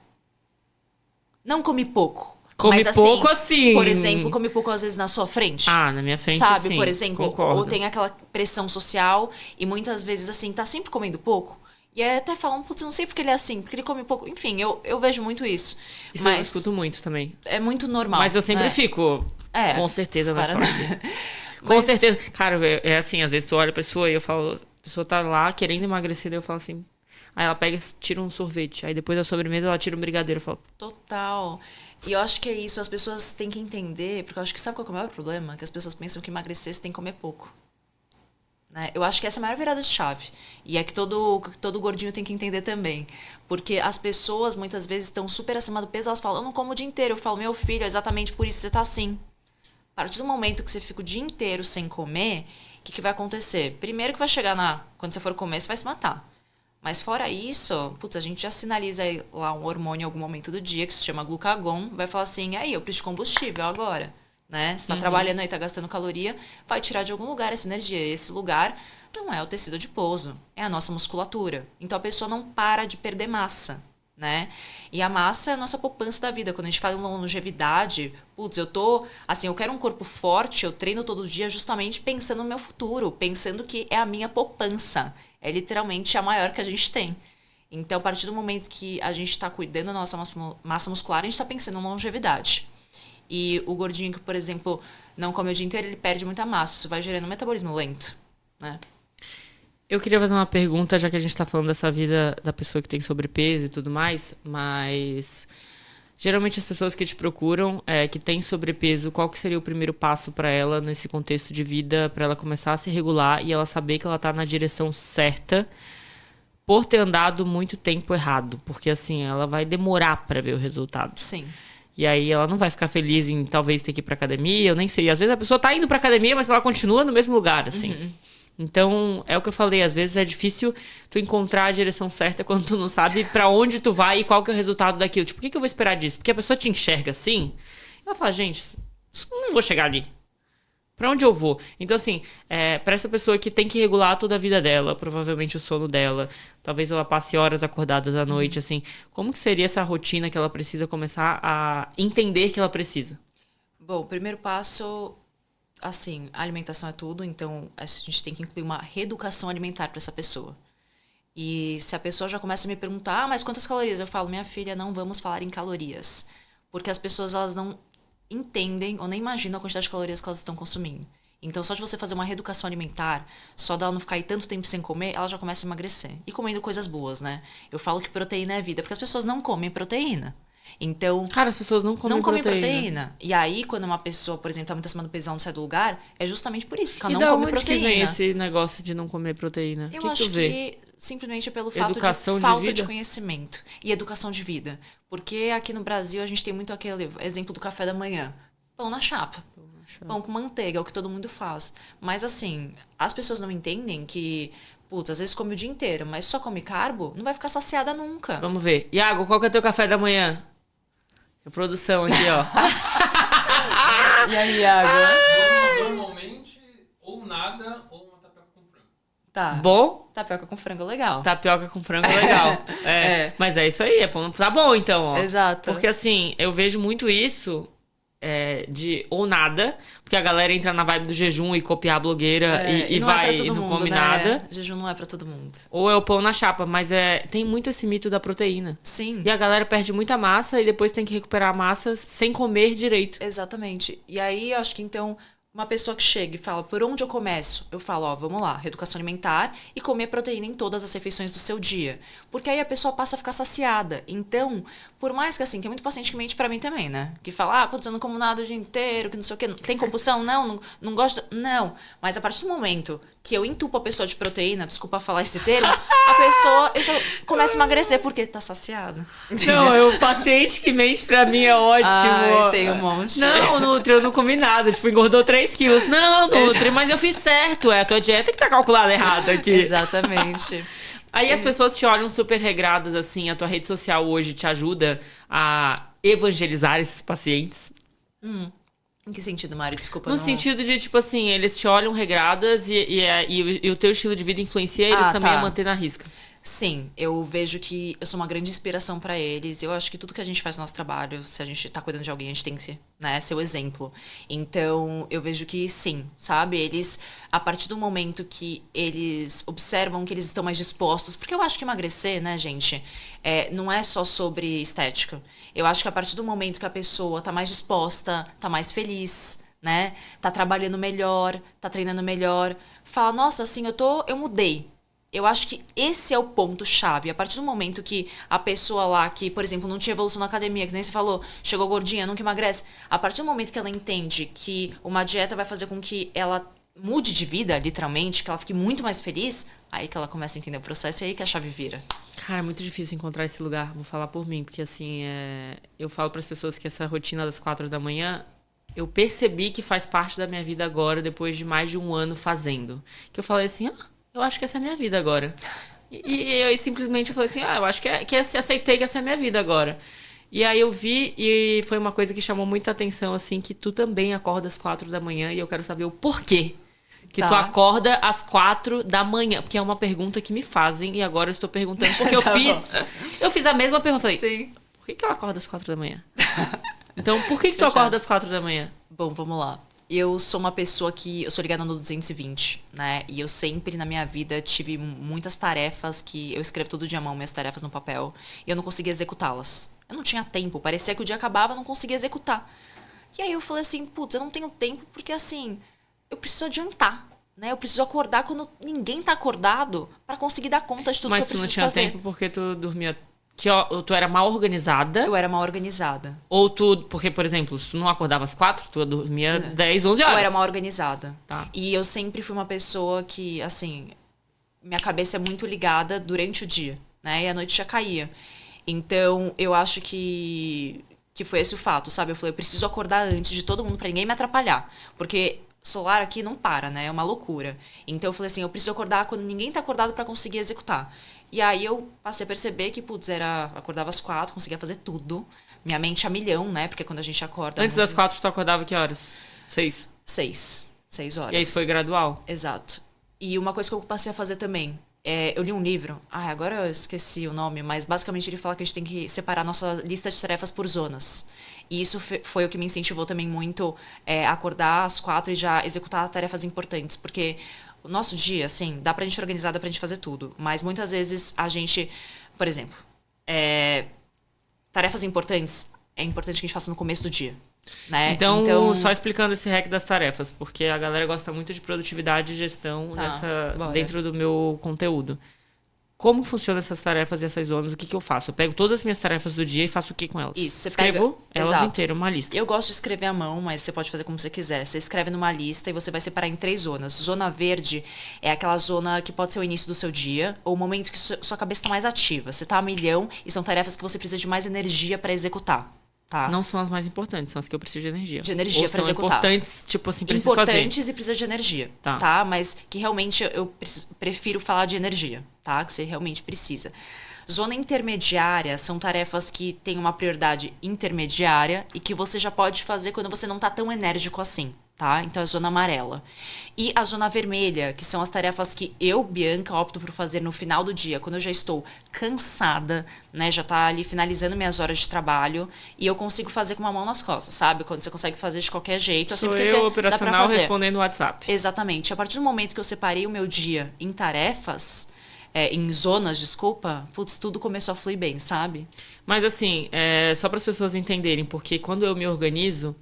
S1: Não come pouco.
S2: Come
S1: mas,
S2: pouco assim.
S1: Por exemplo, come pouco às vezes na sua frente.
S2: Ah, na minha frente,
S1: sabe,
S2: sim.
S1: por exemplo,
S2: Concordo.
S1: ou tem aquela pressão social e muitas vezes assim, tá sempre comendo pouco. E aí até falam, putz, não sei porque ele é assim, porque ele come pouco. Enfim, eu vejo muito isso.
S2: Isso
S1: mas
S2: eu escuto muito também.
S1: é muito normal.
S2: Mas eu sempre
S1: né?
S2: fico, com certeza vai
S1: claro,
S2: sorte. Com certeza. Cara, é assim, às vezes tu olha a pessoa e eu falo, a pessoa tá lá querendo emagrecer, daí eu falo assim. Aí ela pega, tira um sorvete. Aí depois da sobremesa ela tira um brigadeiro. Eu falo,
S1: Total. E eu acho que é isso, as pessoas têm que entender, porque eu acho que sabe qual que é o maior problema? Que as pessoas pensam que emagrecer você tem que comer pouco. Né? Eu acho que essa é a maior virada de chave. E é que todo gordinho tem que entender também. Porque as pessoas muitas vezes estão super acima do peso, elas falam, eu não como o dia inteiro. Eu falo, meu filho, é exatamente por isso que você tá assim. A partir do momento que você fica o dia inteiro sem comer, o que vai acontecer? Primeiro que vai chegar quando você for comer, você vai se matar. Mas fora isso, putz, a gente já sinaliza lá um hormônio em algum momento do dia, que se chama glucagon, vai falar assim, aí, eu preciso de combustível agora. Né? Você tá trabalhando aí, tá gastando caloria, vai tirar de algum lugar essa energia. E esse lugar não é o tecido adiposo, é a nossa musculatura. Então a pessoa não para de perder massa. Né? E a massa é a nossa poupança da vida. Quando a gente fala em longevidade, putz, eu quero um corpo forte, eu treino todo dia justamente pensando no meu futuro, pensando que é a minha poupança. É literalmente a maior que a gente tem. Então, a partir do momento que a gente está cuidando da nossa massa muscular, a gente está pensando em longevidade. E o gordinho que, por exemplo, não come o dia inteiro, ele perde muita massa. Isso vai gerando um metabolismo lento, né?
S2: eu queria fazer uma pergunta, já que a gente tá falando dessa vida da pessoa que tem sobrepeso e tudo mais, mas geralmente as pessoas que te procuram, que têm sobrepeso, qual que seria o primeiro passo para ela nesse contexto de vida, para ela começar a se regular e ela saber que ela tá na direção certa por ter andado muito tempo errado? Porque assim, ela vai demorar para ver o resultado.
S1: Sim.
S2: E aí ela não vai ficar feliz em talvez ter que ir pra academia, eu nem sei. Às vezes a pessoa tá indo pra academia, mas ela continua no mesmo lugar, assim.
S1: Uhum.
S2: Então, é o que eu falei, às vezes é difícil tu encontrar a direção certa quando tu não sabe pra onde tu vai e qual que é o resultado daquilo. Tipo, o que eu vou esperar disso? Porque a pessoa te enxerga assim, ela fala, gente, não vou chegar ali. Pra onde eu vou? Então, assim, pra essa pessoa que tem que regular toda a vida dela, provavelmente o sono dela, talvez ela passe horas acordadas à noite, assim, como que seria essa rotina que ela precisa começar a entender que ela precisa?
S1: Bom, o primeiro passo, assim, a alimentação é tudo, então a gente tem que incluir uma reeducação alimentar para essa pessoa. E se a pessoa já começa a me perguntar, mas quantas calorias? Eu falo, minha filha, não vamos falar em calorias. Porque as pessoas, elas não entendem ou nem imaginam a quantidade de calorias que elas estão consumindo. Então, só de você fazer uma reeducação alimentar, só dela não ficar aí tanto tempo sem comer, ela já começa a emagrecer. E comendo coisas boas, né? Eu falo que proteína é vida, porque as pessoas não comem proteína. Então,
S2: Cara, as pessoas não comem
S1: proteína. E aí, quando uma pessoa, por exemplo, tá muito acima do peso, ela não sai do lugar, é justamente por isso, porque ela
S2: E
S1: não
S2: da
S1: come
S2: onde
S1: proteína.
S2: que vem esse negócio de não comer proteína?
S1: Eu
S2: que
S1: acho
S2: tu vê?
S1: que simplesmente pelo fato
S2: Educação
S1: de
S2: de
S1: falta de
S2: vida?
S1: conhecimento e educação de vida. Porque aqui no Brasil a gente tem muito aquele exemplo do café da manhã. Pão na chapa. Pão com manteiga, é o que todo mundo faz. Mas assim, as pessoas não entendem que, putz, às vezes come o dia inteiro, mas só come carbo, não vai ficar saciada nunca.
S2: Vamos ver. Iago, qual que é o teu café da manhã? A produção aqui, ó.
S1: E aí, Iago?
S3: Normalmente, ou nada, ou uma tapioca com frango.
S1: Tá.
S2: Bom?
S1: Tapioca com frango legal.
S2: Tapioca com frango é legal.
S1: É.
S2: Mas é isso aí, é bom. Tá bom então, ó.
S1: Exato.
S2: Porque assim, eu vejo muito isso de ou nada, porque a galera entra na vibe do jejum e copiar a blogueira e
S1: não é pra
S2: vai
S1: todo
S2: e não
S1: mundo,
S2: come
S1: né?
S2: nada.
S1: Jejum não é pra todo mundo.
S2: Ou é o pão na chapa, mas tem muito esse mito da proteína.
S1: Sim.
S2: E a galera perde muita massa e depois tem que recuperar a massa sem comer direito.
S1: Exatamente. E aí, eu acho que então, uma pessoa que chega e fala, por onde eu começo? Eu falo, ó, vamos lá, reeducação alimentar e comer proteína em todas as refeições do seu dia. Porque aí a pessoa passa a ficar saciada. Então, por mais que assim, tem muito paciente que mente pra mim também, né? Que fala, putz, eu não como nada o dia inteiro, que não sei o quê. Tem compulsão? Não gosto. Não. Mas a partir do momento que eu entupo a pessoa de proteína, desculpa falar esse termo, a pessoa já começa a emagrecer porque tá saciada.
S2: Não, o paciente que mente pra mim é ótimo.
S1: Ai, tem um monte.
S2: Não, Nutri, eu não comi nada. Tipo, engordou 3 quilos. Não, Nutri, mas eu fiz certo. É a tua dieta que tá calculada errada aqui.
S1: Exatamente.
S2: Aí as pessoas te olham super regradas, assim. A tua rede social hoje te ajuda a evangelizar esses pacientes?
S1: Em que sentido, Mari? Desculpa.
S2: No
S1: não...
S2: sentido de, tipo assim, eles te olham regradas e o teu estilo de vida influencia eles também
S1: tá.
S2: a manter na risca.
S1: Sim, eu vejo que eu sou uma grande inspiração pra eles. Eu acho que tudo que a gente faz no nosso trabalho, se a gente tá cuidando de alguém, a gente tem que, né, ser o exemplo. Então, eu vejo que sim, sabe? Eles, a partir do momento que eles observam que eles estão mais dispostos, porque eu acho que emagrecer, né, gente, não é só sobre estética. Eu acho que a partir do momento que a pessoa tá mais disposta, tá mais feliz, né, tá trabalhando melhor, tá treinando melhor, fala, nossa, assim, eu mudei. Eu acho que esse é o ponto-chave. A partir do momento que a pessoa lá, que, por exemplo, não tinha evolução na academia, que nem você falou, chegou gordinha, nunca emagrece. A partir do momento que ela entende que uma dieta vai fazer com que ela mude de vida, literalmente, que ela fique muito mais feliz, aí que ela começa a entender o processo e aí que a chave vira.
S2: Cara, é muito difícil encontrar esse lugar. Vou falar por mim, porque assim, eu falo para as pessoas que essa rotina das 4 da manhã, eu percebi que faz parte da minha vida agora, depois de mais de um ano fazendo. Que eu falei assim, eu acho que essa é a minha vida agora. E eu simplesmente falei assim, eu acho que aceitei que essa é a minha vida agora. E aí eu vi e foi uma coisa que chamou muita atenção, assim, que tu também acorda às 4 da manhã e eu quero saber o porquê que tu acorda às 4 da manhã. Porque é uma pergunta que me fazem e agora eu estou perguntando porque eu fiz a mesma pergunta. Falei,
S1: Sim.
S2: por que ela acorda às 4 da manhã? Então, por que tu acorda às 4 da manhã?
S1: Bom, vamos lá. Eu sou uma pessoa que... Eu sou ligada no 220, né? E eu sempre, na minha vida, tive muitas tarefas que... Eu escrevo todo dia à mão minhas tarefas no papel. E eu não conseguia executá-las. Eu não tinha tempo. Parecia que o dia acabava, eu não conseguia executar. E aí eu falei assim, putz, eu não tenho tempo porque, assim... Eu preciso adiantar, né? Eu preciso acordar quando ninguém tá acordado pra conseguir dar conta de tudo que eu preciso fazer.
S2: Mas tu não tinha tempo porque tu dormia... tu era mal organizada?
S1: Eu era mal organizada.
S2: Ou porque, por exemplo, se tu não acordava às 4, tu dormia 10, 11 horas.
S1: Eu era mal organizada.
S2: Tá.
S1: E eu sempre fui uma pessoa que, assim, minha cabeça é muito ligada durante o dia, né? E a noite já caía. Então, eu acho que foi esse o fato, sabe? Eu falei, eu preciso acordar antes de todo mundo pra ninguém me atrapalhar. Porque o celular aqui não para, né? É uma loucura. Então, eu falei assim, eu preciso acordar quando ninguém tá acordado pra conseguir executar. E aí eu passei a perceber que, putz, acordava às 4, conseguia fazer tudo. Minha mente a milhão, né? Porque quando a gente acorda...
S2: Antes das 4, tu acordava que horas? 6?
S1: 6 horas.
S2: E aí foi gradual?
S1: Exato. E uma coisa que eu passei a fazer também, eu li um livro, agora eu esqueci o nome, mas basicamente ele fala que a gente tem que separar nossa lista de tarefas por zonas. E isso foi o que me incentivou também muito a acordar às 4 e já executar tarefas importantes. Porque o nosso dia, assim, dá pra gente organizar, dá pra gente fazer tudo. Mas muitas vezes a gente, por exemplo, tarefas importantes, é importante que a gente faça no começo do dia. Né?
S2: Então, só explicando esse hack das tarefas, porque a galera gosta muito de produtividade e gestão dentro do meu conteúdo. Como funcionam essas tarefas e essas zonas? O que eu faço? Eu pego todas as minhas tarefas do dia e faço o que com elas?
S1: Isso, você
S2: escrevo
S1: pega...
S2: elas inteiras, uma lista.
S1: Eu gosto de escrever à mão, mas você pode fazer como você quiser. Você escreve numa lista e você vai separar em 3 zonas. Zona verde é aquela zona que pode ser o início do seu dia ou o momento que sua cabeça está mais ativa. Você está a milhão e são tarefas que você precisa de mais energia para executar. Tá?
S2: Não são as mais importantes, são as que eu preciso de energia.
S1: De energia para executar.
S2: São importantes, tipo assim, preciso fazer.
S1: Importantes e precisa de energia, tá? Mas que realmente eu prefiro falar de energia, tá? Que você realmente precisa. Zona intermediária são tarefas que têm uma prioridade intermediária e que você já pode fazer quando você não tá tão enérgico assim, tá? Então é a zona amarela. E a zona vermelha, que são as tarefas que eu, Bianca, opto por fazer no final do dia, quando eu já estou cansada, né? Já tá ali finalizando minhas horas de trabalho e eu consigo fazer com uma mão nas costas, sabe? Quando você consegue fazer de qualquer jeito. Assim,
S2: Sou
S1: porque
S2: eu, operacional, respondendo o WhatsApp.
S1: Exatamente. A partir do momento que eu separei o meu dia em tarefas, em zonas, desculpa, putz, tudo começou a fluir bem, sabe?
S2: Mas assim, só para as pessoas entenderem, porque quando eu me organizo,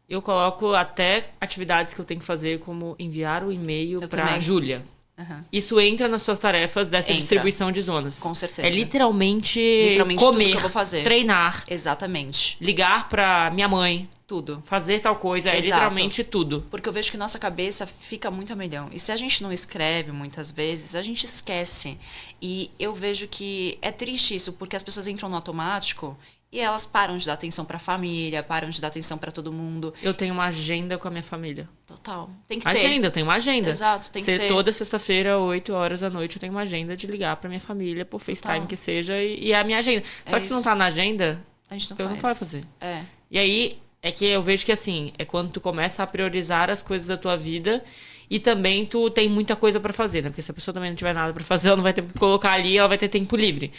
S2: eu coloco até atividades que eu tenho que fazer, como enviar o e-mail para a Júlia. Uhum. Isso entra nas suas tarefas dessa distribuição de zonas.
S1: Com certeza.
S2: É literalmente comer,
S1: tudo que eu vou fazer.
S2: Treinar.
S1: Exatamente.
S2: Ligar para minha mãe.
S1: Tudo.
S2: Fazer tal coisa. É literalmente tudo.
S1: Porque eu vejo que nossa cabeça fica muito a milhão. E se a gente não escreve muitas vezes, a gente esquece. E eu vejo que é triste isso, porque as pessoas entram no automático e elas param de dar atenção pra família, param de dar atenção pra todo mundo.
S2: Eu tenho uma agenda com a minha família.
S1: Total. Tem que ter.
S2: Agenda, eu tenho uma agenda.
S1: Exato, tem que ter.
S2: Toda sexta-feira, 8 horas da noite, eu tenho uma agenda de ligar pra minha família, por FaceTime que seja, e é a minha agenda. Só que se não tá na agenda,
S1: a gente
S2: não vai fazer.
S1: É.
S2: E aí, é que eu vejo que assim, é quando tu começa a priorizar as coisas da tua vida e também tu tem muita coisa pra fazer, né? Porque se a pessoa também não tiver nada pra fazer, ela não vai ter que colocar ali, ela vai ter tempo livre.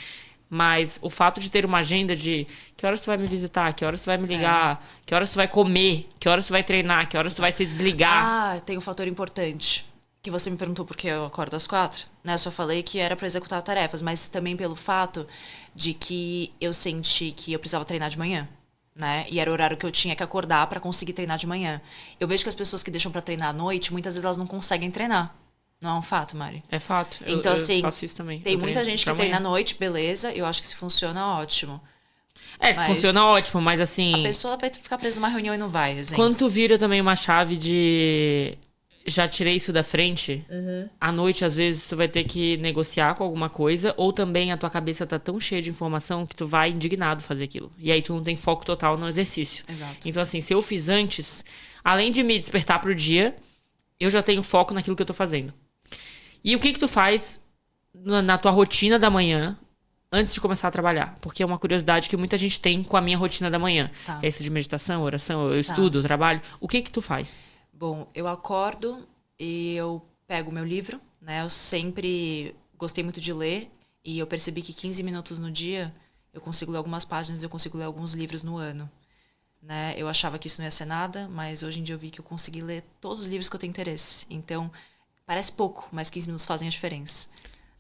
S2: Mas o fato de ter uma agenda de que horas tu vai me visitar, que horas tu vai me ligar, que horas tu vai comer, que horas tu vai treinar, que horas tu vai se desligar.
S1: Ah, tem um fator importante. Que você me perguntou por que eu acordo às 4, né? Eu só falei que era pra executar tarefas, mas também pelo fato de que eu senti que eu precisava treinar de manhã, né? E era o horário que eu tinha que acordar pra conseguir treinar de manhã. Eu vejo que as pessoas que deixam pra treinar à noite, muitas vezes elas não conseguem treinar. Não é um fato, Mari?
S2: É fato.
S1: Então, assim,
S2: eu faço isso também.
S1: Tem muita gente que treina à noite, beleza. Eu acho que se funciona, ótimo.
S2: Se funciona, ótimo, mas assim...
S1: A pessoa vai ficar presa numa reunião e não vai, exemplo.
S2: Quando tu vira também uma chave de... Já tirei isso da frente, à noite, às vezes, tu vai ter que negociar com alguma coisa, ou também a tua cabeça tá tão cheia de informação que tu vai indignado fazer aquilo. E aí tu não tem foco total no exercício.
S1: Exato.
S2: Então, assim, se eu fiz antes, além de me despertar pro dia, eu já tenho foco naquilo que eu tô fazendo. E o que tu faz na tua rotina da manhã antes de começar a trabalhar? Porque é uma curiosidade que muita gente tem com a minha rotina da manhã.
S1: Tá.
S2: É isso de meditação, oração, eu estudo, eu trabalho. O que tu faz?
S1: Bom, eu acordo e eu pego o meu livro, né? Eu sempre gostei muito de ler e eu percebi que 15 minutos no dia eu consigo ler algumas páginas, eu consigo ler alguns livros no ano. Né? Eu achava que isso não ia ser nada, mas hoje em dia eu vi que eu consegui ler todos os livros que eu tenho interesse. Então... Parece pouco, mas 15 minutos fazem a diferença.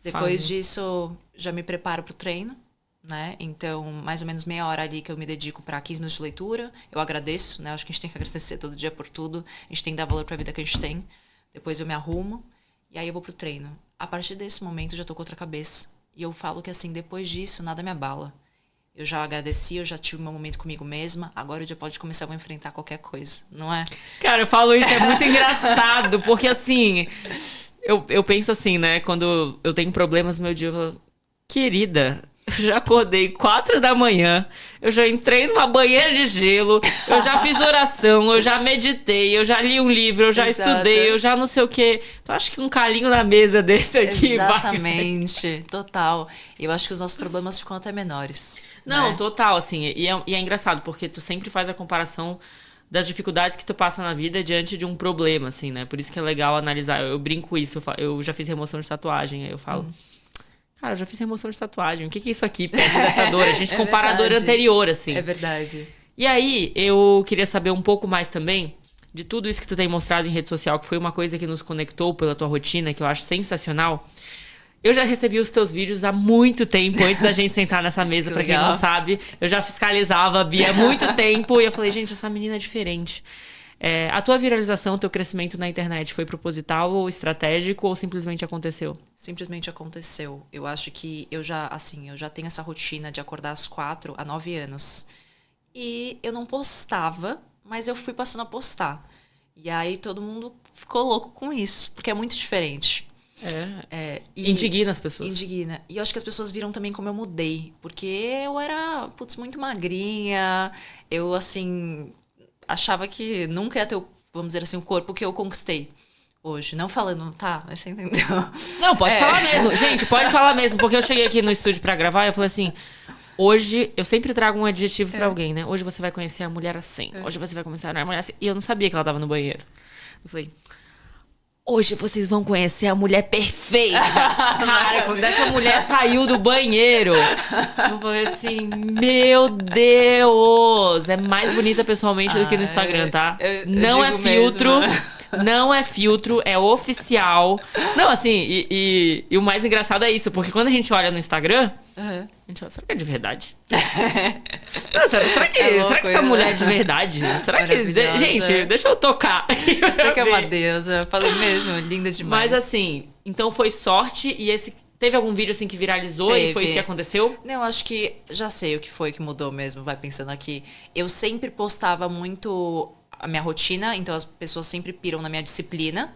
S1: Depois disso, já me preparo para o treino, né? Então, mais ou menos meia hora ali que eu me dedico para 15 minutos de leitura. Eu agradeço, né? Acho que a gente tem que agradecer todo dia por tudo. A gente tem que dar valor para a vida que a gente tem. Depois eu me arrumo e aí eu vou pro treino. A partir desse momento, eu já tô com outra cabeça. E eu falo que, assim, depois disso, nada me abala. Eu já agradeci, eu já tive meu momento comigo mesma. Agora o dia pode começar a enfrentar qualquer coisa, não é?
S2: Cara, eu falo isso, é muito engraçado. Porque assim, eu penso assim, né? Quando eu tenho problemas no meu dia, eu falo, querida, eu já acordei 4 da manhã, eu já entrei numa banheira de gelo, eu já fiz oração, eu já meditei, eu já li um livro, eu já estudei, eu já não sei o quê. Tu acha que um calinho na mesa desse aqui
S1: Exatamente, total. Eu acho que os nossos problemas ficam até menores.
S2: Não,
S1: né?
S2: total, assim, e é engraçado, porque tu sempre faz a comparação das dificuldades que tu passa na vida diante de um problema, assim, né? Por isso que é legal analisar. Eu brinco isso, eu já fiz remoção de tatuagem, aí eu falo, cara, eu já fiz remoção de tatuagem, o que é isso aqui perto dessa dor? A gente compara a dor anterior, assim.
S1: É verdade.
S2: E aí, eu queria saber um pouco mais também de tudo isso que tu tem mostrado em rede social, que foi uma coisa que nos conectou pela tua rotina, que eu acho sensacional. Eu já recebi os teus vídeos há muito tempo, antes da gente sentar nessa mesa, pra quem não sabe. Eu já fiscalizava a Bia há muito tempo e eu falei, gente, essa menina é diferente. A tua viralização, o teu crescimento na internet foi proposital ou estratégico ou simplesmente aconteceu?
S1: Simplesmente aconteceu. Eu acho que eu já tenho essa rotina de acordar às 4 há 9 anos. E eu não postava, mas eu fui passando a postar. E aí todo mundo ficou louco com isso, porque é muito diferente.
S2: Indigna as pessoas.
S1: Indigna. E eu acho que as pessoas viram também como eu mudei. Porque eu era, muito magrinha. Eu, assim, achava que nunca ia ter, vamos dizer assim, o corpo que eu conquistei hoje. Não falando, tá? Mas você entendeu?
S2: Não, pode falar mesmo. Gente, pode falar mesmo. Porque eu cheguei aqui no estúdio pra gravar e eu falei assim... Hoje, eu sempre trago um adjetivo pra alguém, né? Hoje você vai conhecer a mulher assim. Hoje você vai começar a mulher assim. E eu não sabia que ela tava no banheiro. Eu falei... Hoje vocês vão conhecer a mulher perfeita. Cara, quando essa mulher saiu do banheiro, eu falei assim, meu Deus, é mais bonita pessoalmente do que no Instagram, tá? Não é filtro, não é filtro, é oficial. Não, assim, e o mais engraçado é isso, porque quando a gente olha no Instagram, a gente olha, será que é de verdade? Não, será que essa mulher é de verdade? Será que... Gente, deixa eu tocar.
S1: Você que é uma deusa. Falei mesmo, linda demais.
S2: Mas assim, então foi sorte e teve algum vídeo assim que viralizou e foi isso que aconteceu?
S1: Não, eu acho que já sei o que foi que mudou mesmo, vai pensando aqui. Eu sempre postava muito a minha rotina, então as pessoas sempre piram na minha disciplina.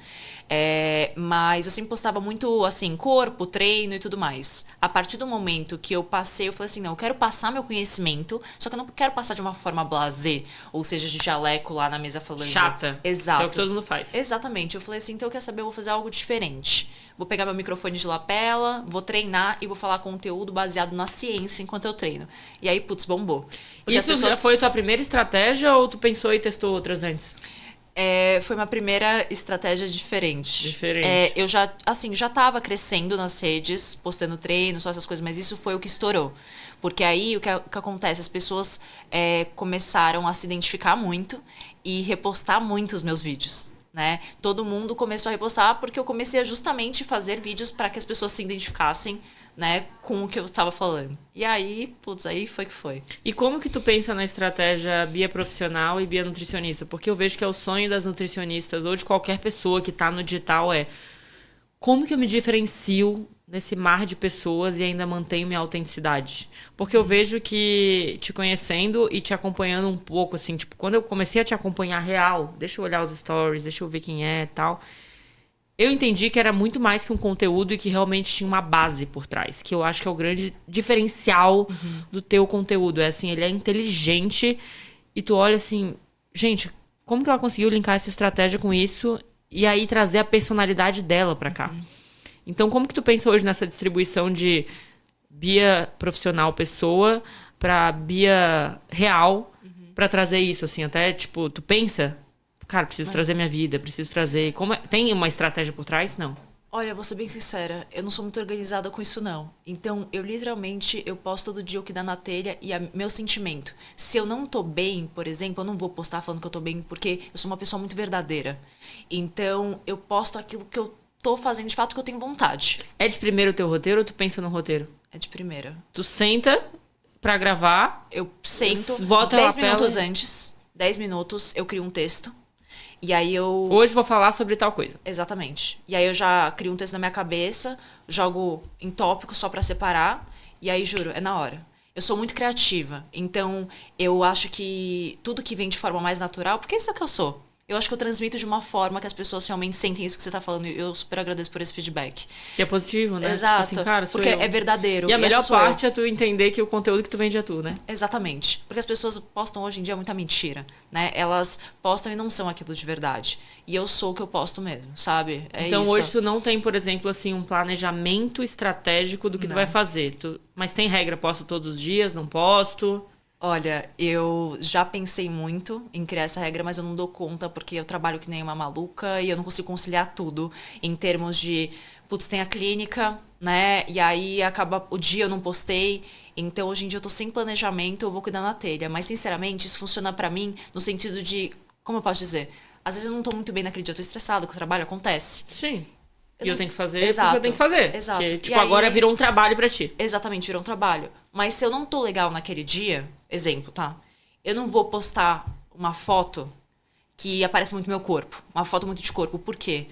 S1: Mas eu sempre postava muito, assim, corpo, treino e tudo mais. A partir do momento que eu passei, eu falei assim, não, eu quero passar meu conhecimento, só que eu não quero passar de uma forma blasé, ou seja, de jaleco lá na mesa falando.
S2: Chata.
S1: Exato.
S2: Que é o que todo mundo faz.
S1: Exatamente. Eu falei assim, então eu quero saber, eu vou fazer algo diferente. Vou pegar meu microfone de lapela, vou treinar e vou falar conteúdo baseado na ciência enquanto eu treino. E aí, putz, bombou. Porque
S2: isso já foi a tua primeira estratégia ou tu pensou e testou outras antes?
S1: Foi uma primeira estratégia diferente. Eu já tava crescendo nas redes, postando treino, só essas coisas, mas isso foi o que estourou. Porque aí o que acontece? As pessoas começaram a se identificar muito e repostar muito os meus vídeos. Né? Todo mundo começou a repostar porque eu comecei a justamente fazer vídeos para que as pessoas se identificassem, né, com o que eu estava falando. E aí, putz, aí foi que foi.
S2: E como que tu pensa na estratégia Bia profissional e Bia nutricionista? Porque eu vejo que é o sonho das nutricionistas ou de qualquer pessoa que tá no digital como que eu me diferencio nesse mar de pessoas e ainda mantenho minha autenticidade? Porque eu vejo que te conhecendo e te acompanhando um pouco, assim, tipo, quando eu comecei a te acompanhar real, deixa eu olhar os stories, deixa eu ver quem é e tal, eu entendi que era muito mais que um conteúdo e que realmente tinha uma base por trás, que eu acho que é o grande diferencial do teu conteúdo. Assim, ele é inteligente e tu olha assim, gente, como que ela conseguiu linkar essa estratégia com isso e aí trazer a personalidade dela pra cá? Então, como que tu pensa hoje nessa distribuição de Bia profissional pessoa pra Bia real pra trazer isso, assim, até, tipo, tu pensa, cara, preciso trazer minha vida, preciso trazer... Tem uma estratégia por trás? Não.
S1: Olha, vou ser bem sincera, eu não sou muito organizada com isso, não. Então, eu posto todo dia o que dá na telha e meu sentimento. Se eu não tô bem, por exemplo, eu não vou postar falando que eu tô bem, porque eu sou uma pessoa muito verdadeira. Então, eu posto aquilo que eu tô fazendo de fato, que eu tenho vontade.
S2: É de primeiro o teu roteiro ou tu pensa no roteiro?
S1: É de primeira.
S2: Tu senta pra gravar...
S1: Eu sento,
S2: bota
S1: 10 minutos antes, 10 minutos, eu crio um texto. E aí eu...
S2: Hoje vou falar sobre tal coisa.
S1: Exatamente. E aí eu já crio um texto na minha cabeça, jogo em tópico só pra separar. E aí, juro, é na hora. Eu sou muito criativa. Então, eu acho que tudo que vem de forma mais natural... Porque isso é o que eu sou. Eu acho que eu transmito de uma forma que as pessoas realmente sentem isso que você tá falando. E eu super agradeço por esse feedback.
S2: Que é positivo, né?
S1: Exato.
S2: Tipo assim, cara,
S1: porque é verdadeiro.
S2: E a melhor parte é tu entender que o conteúdo que tu vende é tu, né?
S1: Exatamente. Porque as pessoas postam hoje em dia muita mentira, né? Elas postam e não são aquilo de verdade. E eu sou o que eu posto mesmo, sabe?
S2: Então
S1: isso.
S2: Hoje tu não tem, por exemplo, assim, um planejamento estratégico do que tu vai fazer. Mas tem regra, posto todos os dias, não posto...
S1: Olha, eu já pensei muito em criar essa regra, mas eu não dou conta porque eu trabalho que nem uma maluca e eu não consigo conciliar tudo em termos de, putz, tem a clínica, né? E aí acaba o dia eu não postei. Então hoje em dia eu tô sem planejamento, eu vou cuidar na telha. Mas sinceramente, isso funciona pra mim no sentido de, como eu posso dizer? Às vezes eu não tô muito bem naquele dia, eu tô estressado com o trabalho, acontece.
S2: Sim.
S1: Eu
S2: E eu
S1: não-
S2: tenho que fazer
S1: Exato,
S2: porque eu tenho que fazer.
S1: exato.
S2: Porque,
S1: E
S2: tipo,
S1: aí-
S2: agora virou um trabalho pra ti.
S1: Exatamente, virou um trabalho. Mas se eu não tô legal naquele dia, exemplo, tá? Eu não vou postar uma foto que aparece muito meu corpo. Uma foto muito de corpo. Por quê?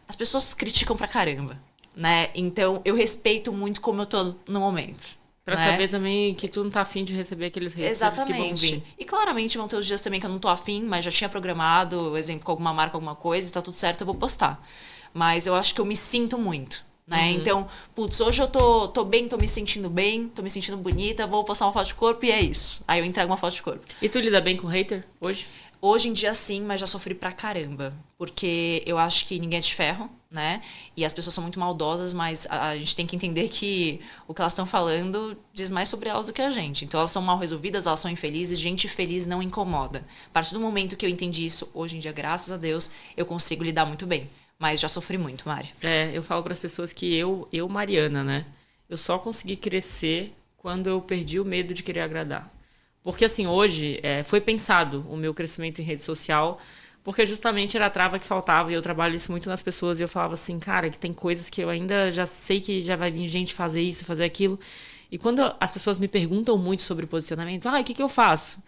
S1: As pessoas criticam pra caramba, né? Então, eu respeito muito como eu tô no momento.
S2: Pra
S1: né?
S2: saber também que tu não tá afim de receber aqueles haters que vão
S1: Exatamente.
S2: vir.
S1: E claramente vão ter os dias também que eu não tô afim, mas já tinha programado, exemplo, com alguma marca, alguma coisa, e tá tudo certo, eu vou postar. Mas eu acho que eu me sinto muito, né? Então, putz, hoje eu tô bem, tô me sentindo bonita, vou postar uma foto de corpo e é isso. Aí eu entrego uma foto de corpo.
S2: E tu lida bem com hater hoje?
S1: Hoje em dia sim, mas já sofri pra caramba. Porque eu acho que ninguém é de ferro, né? E as pessoas são muito maldosas, mas a gente tem que entender que o que elas estão falando diz mais sobre elas do que a gente. Então elas são mal resolvidas, elas são infelizes, gente feliz não incomoda. A partir do momento que eu entendi isso, hoje em dia, graças a Deus, eu consigo lidar muito bem. Mas já sofri muito, Mari.
S2: Eu falo pras pessoas que eu, Mariana, né? Eu só consegui crescer quando eu perdi o medo de querer agradar. Porque, assim, hoje foi pensado o meu crescimento em rede social, porque justamente era a trava que faltava, e eu trabalho isso muito nas pessoas, e eu falava assim, cara, que tem coisas que eu ainda já sei que já vai vir gente fazer isso, fazer aquilo. E quando as pessoas me perguntam muito sobre posicionamento, o que eu faço?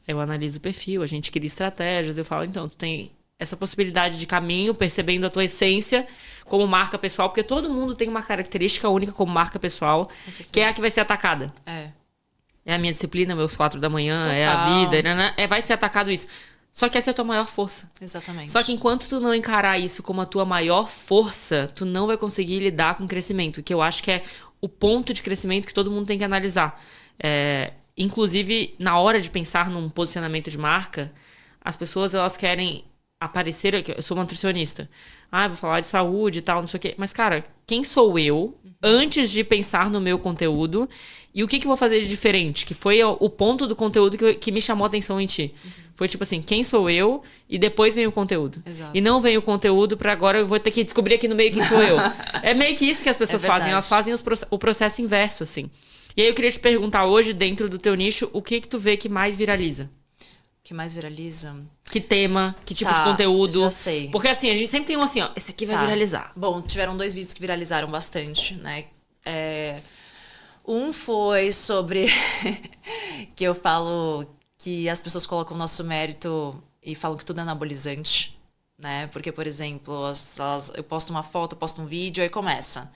S2: Eu analiso o perfil, a gente cria estratégias, eu falo, então, tu tem essa possibilidade de caminho, percebendo a tua essência como marca pessoal, porque todo mundo tem uma característica única como marca pessoal, que é a que vai ser atacada. É a minha disciplina, meus 4 da manhã,
S1: Total.
S2: é a vida, vai ser atacado isso. Só que essa é a tua maior força.
S1: Exatamente.
S2: Só que enquanto tu não encarar isso como a tua maior força, tu não vai conseguir lidar com o crescimento, que eu acho que é o ponto de crescimento que todo mundo tem que analisar. Inclusive, na hora de pensar num posicionamento de marca, as pessoas elas querem aparecer... Eu sou uma nutricionista. Vou falar de saúde e tal, não sei o quê. Mas, cara, quem sou eu antes de pensar no meu conteúdo e o que eu vou fazer de diferente? Que foi o ponto do conteúdo que me chamou a atenção em ti. Foi tipo assim, quem sou eu e depois vem o conteúdo.
S1: Exato.
S2: E não vem o conteúdo pra agora eu vou ter que descobrir aqui no meio quem sou eu. É meio que isso que as pessoas fazem. Elas fazem o processo inverso, assim. E aí eu queria te perguntar hoje, dentro do teu nicho, o que tu vê que mais viraliza?
S1: O que mais viraliza?
S2: Que tema, que tipo de conteúdo.
S1: Já sei.
S2: Porque assim, a gente sempre tem um assim, esse aqui vai viralizar.
S1: Bom, tiveram 2 vídeos que viralizaram bastante, né? Um foi sobre que eu falo que as pessoas colocam o nosso mérito e falam que tudo é anabolizante, né? Porque, por exemplo, eu posto uma foto, eu posto um vídeo, aí começa.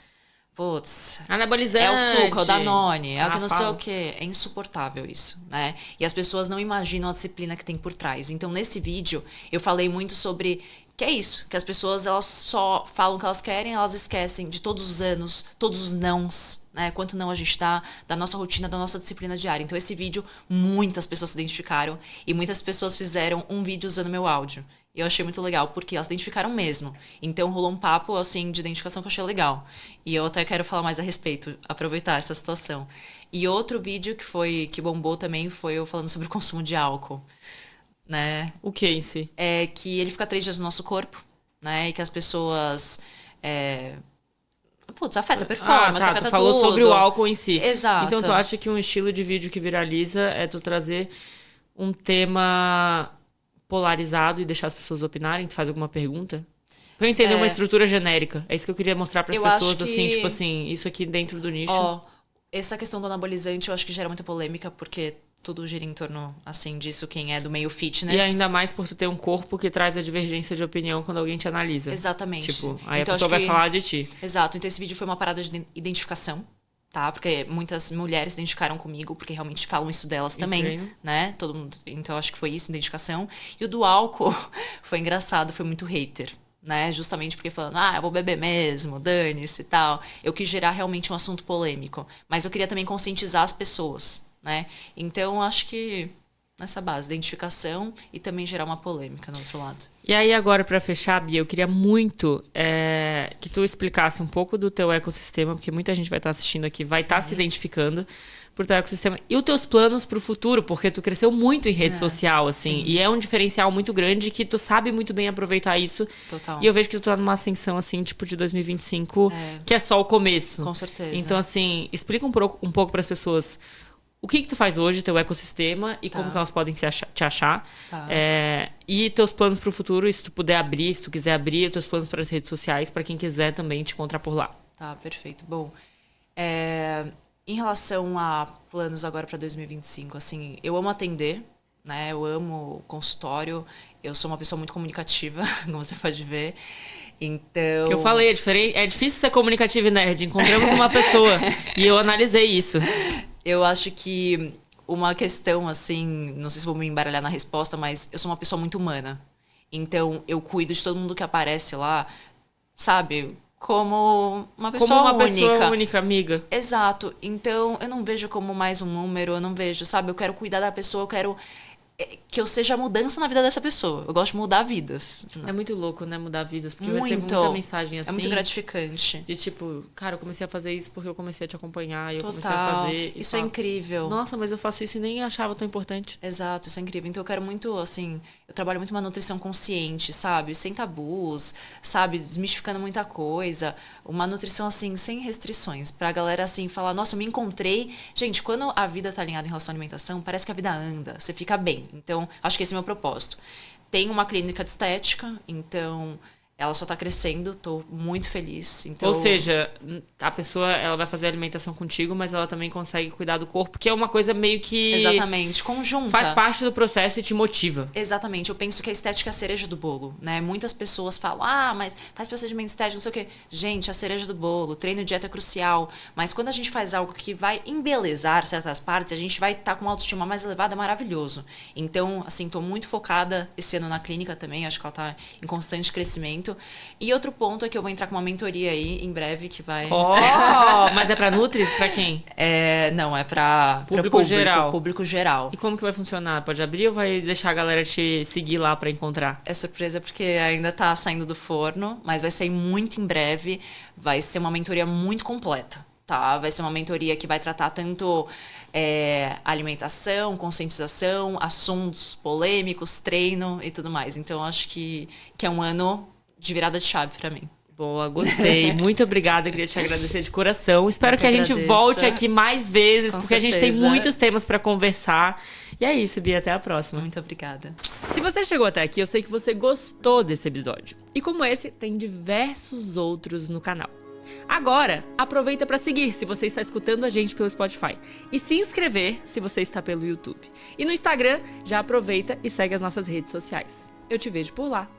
S1: Putz,
S2: Anabolizante.
S1: é o suco, é o Danone, é o que não sei
S2: fala.
S1: o quê. É insuportável isso, né? E as pessoas não imaginam a disciplina que tem por trás. Então, nesse vídeo, eu falei muito sobre que é isso, que as pessoas elas só falam o que elas querem, elas esquecem de todos os anos, todos os nãos, né? Quanto não a gente dá, da nossa rotina, da nossa disciplina diária. Então, esse vídeo, muitas pessoas se identificaram e muitas pessoas fizeram um vídeo usando meu áudio. E eu achei muito legal, porque elas se identificaram mesmo. Então, rolou um papo, assim, de identificação que eu achei legal. E eu até quero falar mais a respeito, aproveitar essa situação. E outro vídeo que bombou também foi eu falando sobre o consumo de álcool, né?
S2: O que em si?
S1: É que ele fica 3 dias no nosso corpo, né? E que as pessoas... afeta a performance, afeta
S2: tu falou
S1: tudo.
S2: sobre o álcool em si.
S1: Exato.
S2: Então, tu acha que um estilo de vídeo que viraliza é tu trazer um tema polarizado e deixar as pessoas opinarem? Tu faz alguma pergunta? Pra eu entender uma estrutura genérica. É isso que eu queria mostrar pras pessoas, assim, tipo assim, isso aqui dentro do nicho.
S1: Essa questão do anabolizante eu acho que gera muita polêmica, porque tudo gira em torno, assim, disso, quem é do meio fitness.
S2: E ainda mais por tu ter um corpo que traz a divergência de opinião quando alguém te analisa.
S1: Exatamente.
S2: Tipo, aí
S1: então,
S2: a pessoa vai falar de ti.
S1: Exato. Então esse vídeo foi uma parada de identificação, tá? Porque muitas mulheres se identificaram comigo, porque realmente falam isso delas também,
S2: treino.
S1: né? Todo mundo. Então acho que foi isso, identificação. E o do álcool foi engraçado, foi muito hater, né? Justamente porque falando, eu vou beber mesmo, dane-se e tal. Eu quis gerar realmente um assunto polêmico. Mas eu queria também conscientizar as pessoas, né? Então acho que nessa base, identificação e também gerar uma polêmica no outro lado.
S2: E aí agora, pra fechar, Bia, eu queria muito que tu explicasse um pouco do teu ecossistema, porque muita gente vai estar assistindo aqui, vai estar se identificando por teu ecossistema. E os teus planos pro futuro, porque tu cresceu muito em rede social, assim.
S1: Sim.
S2: E é um diferencial muito grande que tu sabe muito bem aproveitar isso.
S1: Total.
S2: E eu vejo que tu tá numa ascensão, assim, tipo de 2025, que é só o começo.
S1: Com certeza.
S2: Então, assim, explica um pouco pras pessoas o que tu faz hoje, teu ecossistema, e como que elas podem te achar.
S1: Tá.
S2: E teus planos pro futuro, e se tu puder abrir, se tu quiser abrir, teus planos para as redes sociais, para quem quiser também te encontrar por lá.
S1: Tá, perfeito. Bom, em relação a planos agora para 2025, assim, eu amo atender, né? Eu amo consultório. Eu sou uma pessoa muito comunicativa, como você pode ver. Então...
S2: Eu falei, é difícil ser comunicativo e nerd. Encontramos uma pessoa e eu analisei isso.
S1: Eu acho que uma questão, assim, não sei se vou me embaralhar na resposta, mas eu sou uma pessoa muito humana. Então, eu cuido de todo mundo que aparece lá, sabe? Como uma pessoa única.
S2: Pessoa única, amiga.
S1: Exato. Então, eu não vejo como mais um número, eu não vejo, sabe? Eu quero cuidar da pessoa, eu quero que eu seja a mudança na vida dessa pessoa. Eu gosto de mudar vidas.
S2: É muito louco, né? Mudar vidas. Porque eu
S1: Muito.
S2: recebo muita mensagem assim.
S1: É muito gratificante.
S2: De tipo, cara, eu comecei a fazer isso porque eu comecei a te acompanhar. E eu
S1: Total.
S2: comecei a fazer.
S1: Isso é incrível.
S2: Nossa, mas eu faço isso e nem achava tão importante.
S1: Exato, isso é incrível. Então eu quero muito, assim, eu trabalho muito uma nutrição consciente, sabe? Sem tabus, sabe? Desmistificando muita coisa. Uma nutrição, assim, sem restrições. Pra galera, assim, falar, nossa, eu me encontrei. Gente, quando a vida tá alinhada em relação à alimentação, parece que a vida anda, você fica bem. Então, acho que esse é o meu propósito. Tem uma clínica de estética, então ela só tá crescendo, tô muito feliz. Então...
S2: Ou seja, a pessoa ela vai fazer alimentação contigo, mas ela também consegue cuidar do corpo, que é uma coisa meio que...
S1: Exatamente, conjunta.
S2: Faz parte do processo e te motiva.
S1: Exatamente, eu penso que a estética é a cereja do bolo, né? Muitas pessoas falam, mas faz procedimento estético, não sei o quê. Gente, a cereja do bolo, treino e dieta é crucial, mas quando a gente faz algo que vai embelezar certas partes, a gente vai estar com uma autoestima mais elevada, é maravilhoso. Então, assim, tô muito focada esse ano na clínica também, acho que ela tá em constante crescimento. E outro ponto é que eu vou entrar com uma mentoria aí, em breve, que vai...
S2: Mas é pra Nutris? Pra quem?
S1: Não, é pra
S2: Público geral.
S1: Público geral.
S2: E como que vai funcionar? Pode abrir ou vai deixar a galera te seguir lá pra encontrar?
S1: É surpresa porque ainda tá saindo do forno, mas vai sair muito em breve. Vai ser uma mentoria muito completa, tá? Vai ser uma mentoria que vai tratar tanto alimentação, conscientização, assuntos polêmicos, treino e tudo mais. Então, acho que é um ano de virada de chave pra mim.
S2: Boa, gostei. Muito obrigada, queria te agradecer de coração. Espero que a gente volte aqui mais vezes, porque a gente tem muitos temas pra conversar. E é isso, Bia, até a próxima.
S1: Muito obrigada.
S2: Se você chegou até aqui, eu sei que você gostou desse episódio. E como esse, tem diversos outros no canal. Agora, aproveita para seguir se você está escutando a gente pelo Spotify e se inscrever se você está pelo YouTube. E no Instagram, já aproveita e segue as nossas redes sociais. Eu te vejo por lá.